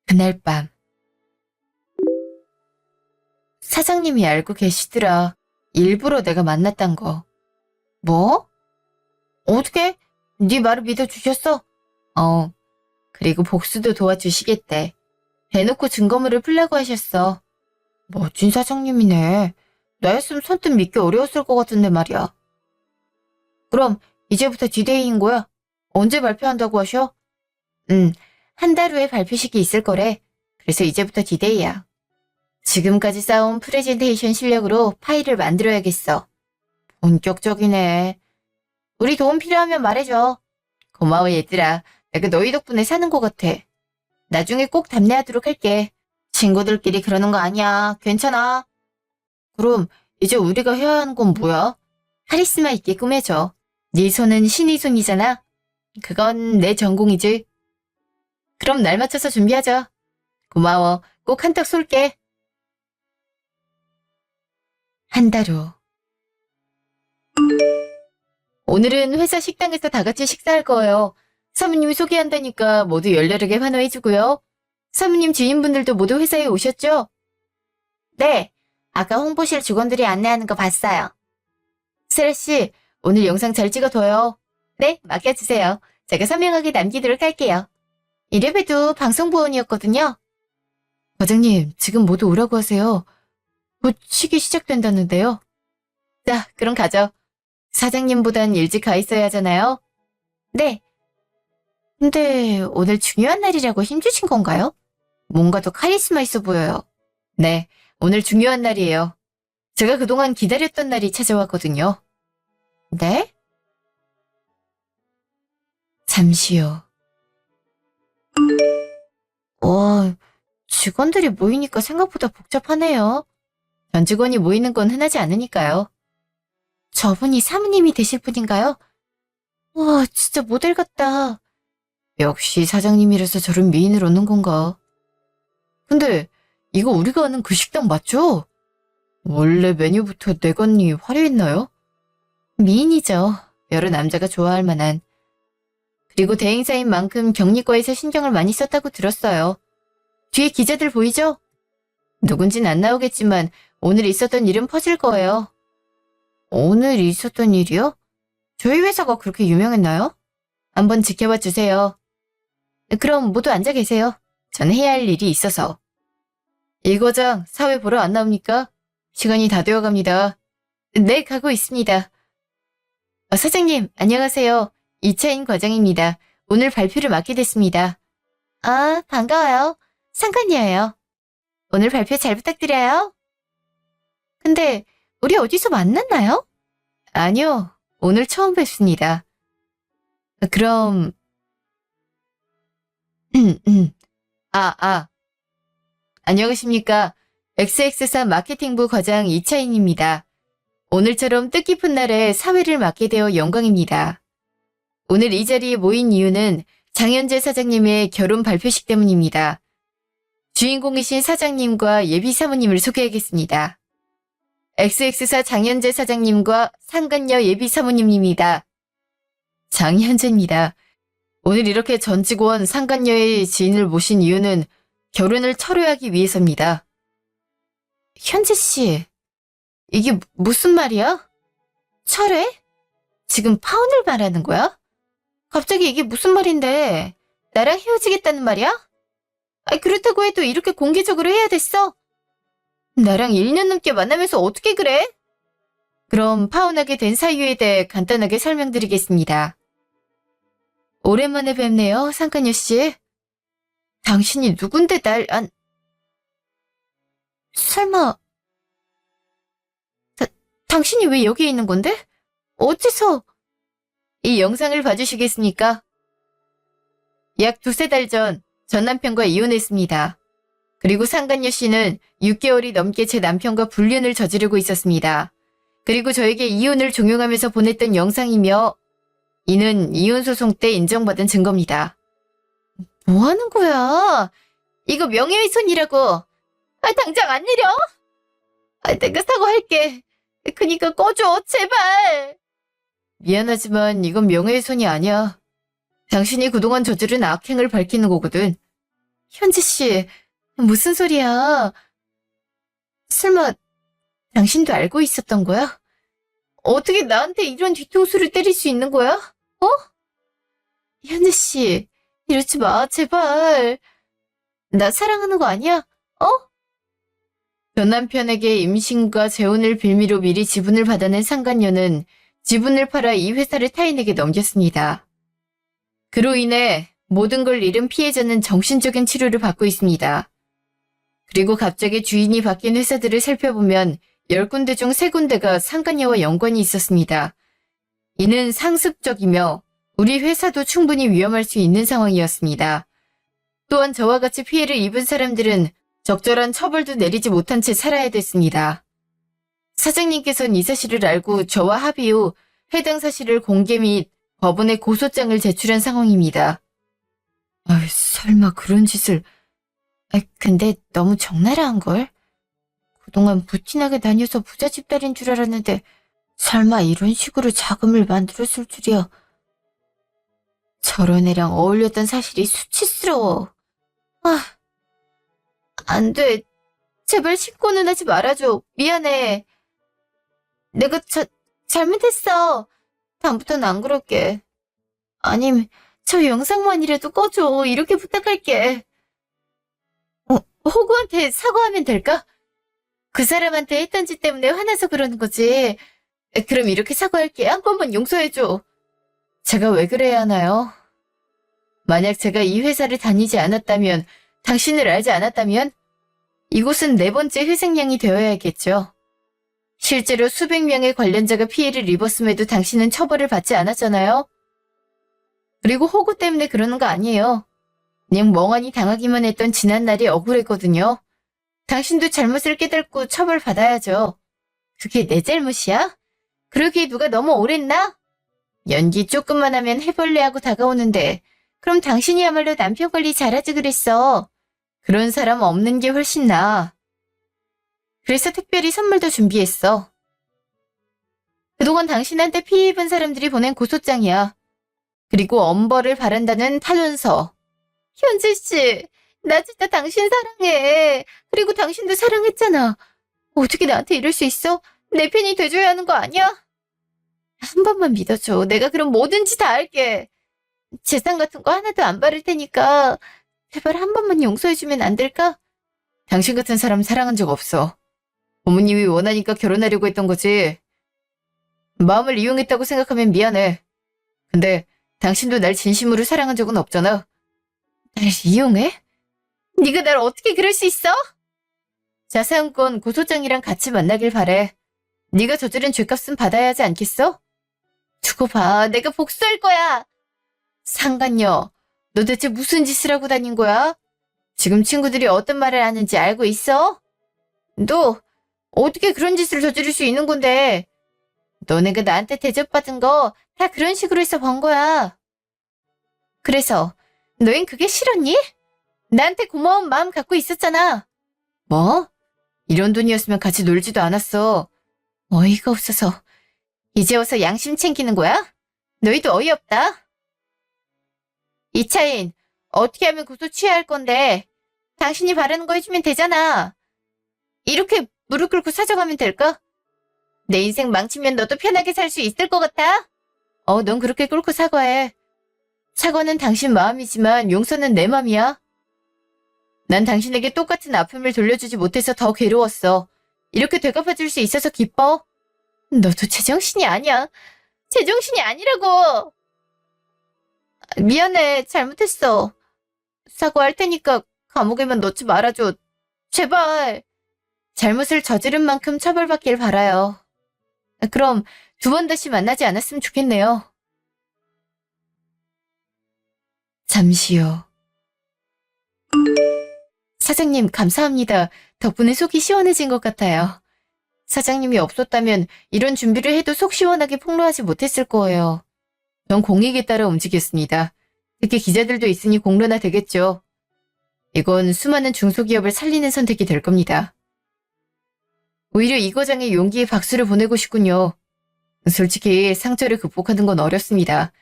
그날 밤 사장님이 알고 계시더라. 일부러 내가 만났단 거. 뭐? 어떻게? 네 말을 믿어주셨어? 그리고 복수도 도와주시겠대. 대놓고 증거물을 풀라고 하셨어. 멋진 사장님이네. 나였으면 선뜻 믿기 어려웠을 것 같은데 말이야. 그럼 이제부터 디데이인 거야? 언제 발표한다고 하셔? 한 달 후에 발표식이 있을 거래. 그래서 이제부터 디데이야. 지금까지 쌓아온 프레젠테이션 실력으로 파일을 만들어야겠어. 본격적이네. 우리 도움 필요하면 말해줘. 고마워 얘들아. 내가 너희 덕분에 사는 것 같아. 나중에 꼭 답례하도록 할게. 친구들끼리 그러는 거 아니야. 괜찮아. 그럼 이제 우리가 해야 하는 건 뭐야? 카리스마 있게 꾸며줘. 네 손은 신의 손이잖아. 그건 내 전공이지. 그럼 날 맞춰서 준비하자. 고마워. 꼭 한턱 쏠게. 한 달 후. 오늘은 회사 식당에서 다 같이 식사할 거예요. 사모님이 소개한다니까 모두 열렬하게 환호해주고요. 사모님 지인분들도 모두 회사에 오셨죠? 네. 아까 홍보실 직원들이 안내하는 거 봤어요. 세라씨, 오늘 영상 잘 찍어둬요. 네, 맡겨주세요. 제가 선명하게 남기도록 할게요. 이래봬도 방송부원이었거든요. 과장님, 지금 모두 오라고 하세요. 곧 시기 시작된다는데요. 자, 그럼 가죠. 사장님보단 일찍 가 있어야 하잖아요. 네. 근데 오늘 중요한 날이라고 힘주신 건가요? 뭔가 더 카리스마 있어 보여요. 네, 오늘 중요한 날이에요. 제가 그동안 기다렸던 날이 찾아왔거든요. 네? 잠시요. 와, 직원들이 모이니까 생각보다 복잡하네요. 전 직원이 모이는 건 흔하지 않으니까요. 저분이 사모님이 되실 분인가요? 와, 진짜 모델 같다. 역시 사장님이라서 저런 미인을 얻는 건가. 근데 이거 우리가 아는 그 식당 맞죠? 원래 메뉴부터 내건이 화려했나요? 미인이죠. 여러 남자가 좋아할 만한. 그리고 대행사인 만큼 격리과에서 신경을 많이 썼다고 들었어요. 뒤에 기자들 보이죠? 누군진 안 나오겠지만 오늘 있었던 일은 퍼질 거예요. 오늘 있었던 일이요? 저희 회사가 그렇게 유명했나요? 한번 지켜봐 주세요. 그럼 모두 앉아 계세요. 전 해야 할 일이 있어서. 이 과장 사회 보러 안 나옵니까? 시간이 다 되어갑니다. 네, 가고 있습니다. 사장님, 안녕하세요. 이차인 과장입니다. 오늘 발표를 맡게 됐습니다. 아, 반가워요. 상관녀예요. 오늘 발표 잘 부탁드려요. 근데 우리 어디서 만났나요? 아니요, 오늘 처음 뵙습니다. 그럼 안녕하십니까. XX사 마케팅부 과장 이차인입니다. 오늘처럼 뜻깊은 날에 사회를 맡게 되어 영광입니다. 오늘 이 자리에 모인 이유는 장현재 사장님의 결혼 발표식 때문입니다. 주인공이신 사장님과 예비 사모님을 소개하겠습니다. XX사 장현재 사장님과 상간녀 예비 사모님입니다. 장현재입니다. 오늘 이렇게 전 직원 상간녀의 지인을 모신 이유는 결혼을 철회하기 위해서입니다. 현재 씨, 이게 무슨 말이야? 철회? 지금 파혼을 말하는 거야? 갑자기 이게 무슨 말인데? 나랑 헤어지겠다는 말이야? 아니, 그렇다고 해도 이렇게 공개적으로 해야 됐어? 나랑 1년 넘게 만나면서 어떻게 그래? 그럼 파혼하게 된 사유에 대해 간단하게 설명드리겠습니다. 오랜만에 뵙네요, 상간녀 씨. 당신이 누군데 설마... 당신이 왜 여기에 있는 건데? 어째서... 이 영상을 봐주시겠습니까? 약 2~3달 전 남편과 이혼했습니다. 그리고 상간녀 씨는 6개월이 넘게 제 남편과 불륜을 저지르고 있었습니다. 그리고 저에게 이혼을 종용하면서 보냈던 영상이며 이는 이혼소송 때 인정받은 증거입니다. 뭐 하는 거야? 이거 명예훼손이라고. 당장 안 내려? 내가 사과할게. 그니까 꺼줘, 제발. 미안하지만 이건 명예훼손이 아니야. 당신이 그동안 저지른 악행을 밝히는 거거든. 현지 씨, 무슨 소리야? 설마 당신도 알고 있었던 거야? 어떻게 나한테 이런 뒤통수를 때릴 수 있는 거야? 어? 현지 씨, 이러지 마, 제발. 나 사랑하는 거 아니야? 어? 전 남편에게 임신과 재혼을 빌미로 미리 지분을 받아낸 상간녀는 지분을 팔아 이 회사를 타인에게 넘겼습니다. 그로 인해 모든 걸 잃은 피해자는 정신적인 치료를 받고 있습니다. 그리고 갑자기 주인이 바뀐 회사들을 살펴보면 10군데 중 3군데가 상간녀와 연관이 있었습니다. 이는 상습적이며 우리 회사도 충분히 위험할 수 있는 상황이었습니다. 또한 저와 같이 피해를 입은 사람들은 적절한 처벌도 내리지 못한 채 살아야 됐습니다. 사장님께서는 이 사실을 알고 저와 합의 후 해당 사실을 공개 및 법원에 고소장을 제출한 상황입니다. 설마 그런 짓을... 근데 너무 적나라한걸? 그동안 부티나게 다녀서 부잣집 딸인 줄 알았는데 설마 이런 식으로 자금을 만들었을 줄이야. 저런 애랑 어울렸던 사실이 수치스러워. 안 돼. 제발 신고는 하지 말아줘. 미안해. 내가 잘못했어. 다음부터는 안 그럴게. 아님, 저 영상만이라도 꺼줘. 이렇게 부탁할게. 호구한테 사과하면 될까? 그 사람한테 했던 짓 때문에 화나서 그러는 거지. 그럼 이렇게 사과할게. 한 번만 용서해줘. 제가 왜 그래야 하나요? 만약 제가 이 회사를 다니지 않았다면, 당신을 알지 않았다면, 이곳은 네 번째 희생양이 되어야겠죠. 실제로 수백 명의 관련자가 피해를 입었음에도 당신은 처벌을 받지 않았잖아요? 그리고 호구 때문에 그러는 거 아니에요. 그냥 멍하니 당하기만 했던 지난날이 억울했거든요. 당신도 잘못을 깨닫고 처벌받아야죠. 그게 내 잘못이야? 그러기에 누가 너무 오랬나? 연기 조금만 하면 해벌레하고 다가오는데 그럼 당신이야말로 남편 관리 잘하지 그랬어. 그런 사람 없는 게 훨씬 나아. 그래서 특별히 선물도 준비했어. 그동안 당신한테 피해 입은 사람들이 보낸 고소장이야. 그리고 엄벌을 바란다는 탄원서. 현재 씨, 나 진짜 당신 사랑해. 그리고 당신도 사랑했잖아. 어떻게 나한테 이럴 수 있어? 내 편이 돼줘야 하는 거 아니야? 한 번만 믿어줘. 내가 그럼 뭐든지 다 할게. 재산 같은 거 하나도 안 바를 테니까 제발 한 번만 용서해주면 안 될까? 당신 같은 사람 사랑한 적 없어. 부모님이 원하니까 결혼하려고 했던 거지. 마음을 이용했다고 생각하면 미안해. 근데 당신도 날 진심으로 사랑한 적은 없잖아. 날 이용해? 네가 날 어떻게 그럴 수 있어? 자세한 건 고소장이랑 같이 만나길 바래. 네가 저지른 죄값은 받아야 하지 않겠어? 두고 봐. 내가 복수할 거야. 상간녀, 너 대체 무슨 짓을 하고 다닌 거야? 지금 친구들이 어떤 말을 하는지 알고 있어? 너 어떻게 그런 짓을 저지를 수 있는 건데? 너네가 나한테 대접받은 거 다 그런 식으로 해서 번 거야. 그래서 너흰 그게 싫었니? 나한테 고마운 마음 갖고 있었잖아. 뭐? 이런 돈이었으면 같이 놀지도 않았어. 어이가 없어서. 이제 와서 양심 챙기는 거야? 너희도 어이없다. 이차인, 어떻게 하면 고소 취하할 건데? 당신이 바라는 거 해주면 되잖아. 이렇게 무릎 꿇고 사정하면 될까? 내 인생 망치면 너도 편하게 살 수 있을 것 같아? 넌 그렇게 꿇고 사과해. 사과는 당신 마음이지만 용서는 내 맘이야. 난 당신에게 똑같은 아픔을 돌려주지 못해서 더 괴로웠어. 이렇게 되갚아줄 수 있어서 기뻐. 너도 제정신이 아니야. 제정신이 아니라고. 미안해. 잘못했어. 사과할 테니까 감옥에만 넣지 말아줘. 제발. 잘못을 저지른 만큼 처벌받길 바라요. 그럼 2번 다시 만나지 않았으면 좋겠네요. 잠시요. 사장님, 감사합니다. 덕분에 속이 시원해진 것 같아요. 사장님이 없었다면 이런 준비를 해도 속 시원하게 폭로하지 못했을 거예요. 전 공익에 따라 움직였습니다. 특히 기자들도 있으니 공론화 되겠죠. 이건 수많은 중소기업을 살리는 선택이 될 겁니다. 오히려 이 과장의 용기에 박수를 보내고 싶군요. 솔직히 상처를 극복하는 건 어렵습니다.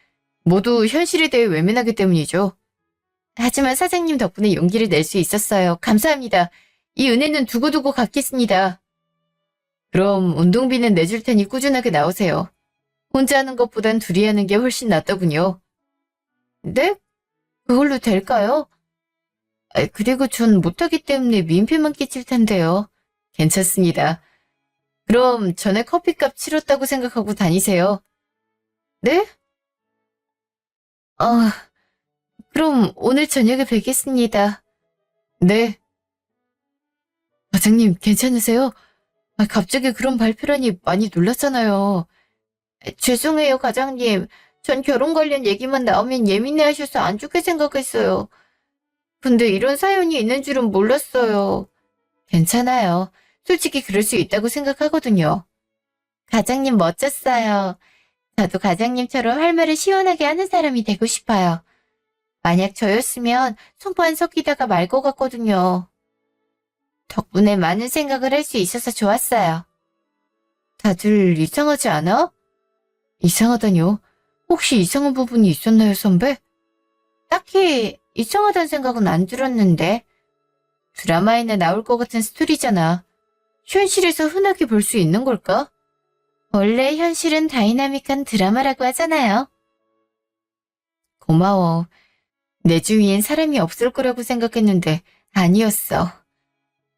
모두 현실에 대해 외면하기 때문이죠. 하지만 사장님 덕분에 용기를 낼 수 있었어요. 감사합니다. 이 은혜는 두고두고 갚겠습니다. 그럼 운동비는 내줄 테니 꾸준하게 나오세요. 혼자 하는 것보단 둘이 하는 게 훨씬 낫더군요. 네? 그걸로 될까요? 그리고 전 못하기 때문에 민폐만 끼칠 텐데요. 괜찮습니다. 그럼 전에 커피값 치렀다고 생각하고 다니세요. 네? 그럼 오늘 저녁에 뵙겠습니다. 네. 과장님, 괜찮으세요? 갑자기 그런 발표라니 많이 놀랐잖아요. 죄송해요, 과장님. 전 결혼 관련 얘기만 나오면 예민해하셔서 안 좋게 생각했어요. 근데 이런 사연이 있는 줄은 몰랐어요. 괜찮아요. 솔직히 그럴 수 있다고 생각하거든요. 과장님 멋졌어요. 저도 과장님처럼 할 말을 시원하게 하는 사람이 되고 싶어요. 만약 저였으면 손만 섞이다가 말 것 같거든요. 덕분에 많은 생각을 할 수 있어서 좋았어요. 다들 이상하지 않아? 이상하다뇨? 혹시 이상한 부분이 있었나요, 선배? 딱히 이상하다는 생각은 안 들었는데. 드라마에나 나올 것 같은 스토리잖아. 현실에서 흔하게 볼 수 있는 걸까? 원래 현실은 다이나믹한 드라마라고 하잖아요. 고마워. 내 주위엔 사람이 없을 거라고 생각했는데 아니었어.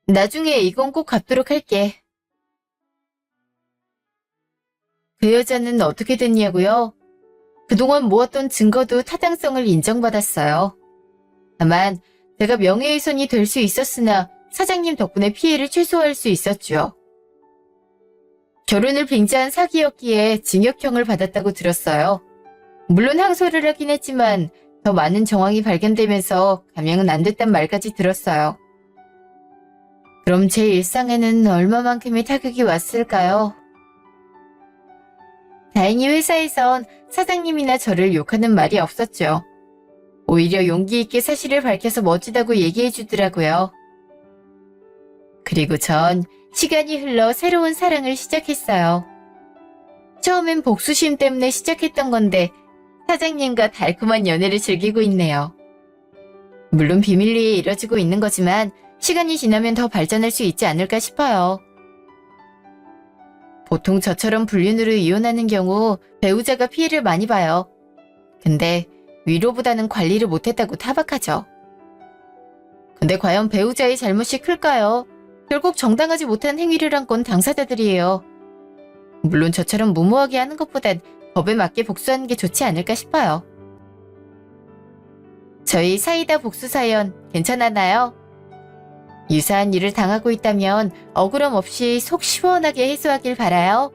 나중에 이건 꼭 갚도록 할게. 그 여자는 어떻게 됐냐고요? 그동안 모았던 증거도 타당성을 인정받았어요. 다만 제가 명예훼손이 될 수 있었으나 사장님 덕분에 피해를 최소화할 수 있었죠. 결혼을 빙자한 사기였기에 징역형을 받았다고 들었어요. 물론 항소를 하긴 했지만 더 많은 정황이 발견되면서 감형은 안 됐단 말까지 들었어요. 그럼 제 일상에는 얼마만큼의 타격이 왔을까요? 다행히 회사에선 사장님이나 저를 욕하는 말이 없었죠. 오히려 용기 있게 사실을 밝혀서 멋지다고 얘기해 주더라고요. 그리고 전 시간이 흘러 새로운 사랑을 시작했어요. 처음엔 복수심 때문에 시작했던 건데 사장님과 달콤한 연애를 즐기고 있네요. 물론 비밀리에 이뤄지고 있는 거지만 시간이 지나면 더 발전할 수 있지 않을까 싶어요. 보통 저처럼 불륜으로 이혼하는 경우 배우자가 피해를 많이 봐요. 근데 위로보다는 관리를 못했다고 타박하죠. 근데 과연 배우자의 잘못이 클까요? 결국 정당하지 못한 행위를 한 건 당사자들이에요. 물론 저처럼 무모하게 하는 것보단 법에 맞게 복수하는 게 좋지 않을까 싶어요. 저희 사이다 복수 사연 괜찮았나요? 유사한 일을 당하고 있다면 억울함 없이 속 시원하게 해소하길 바라요.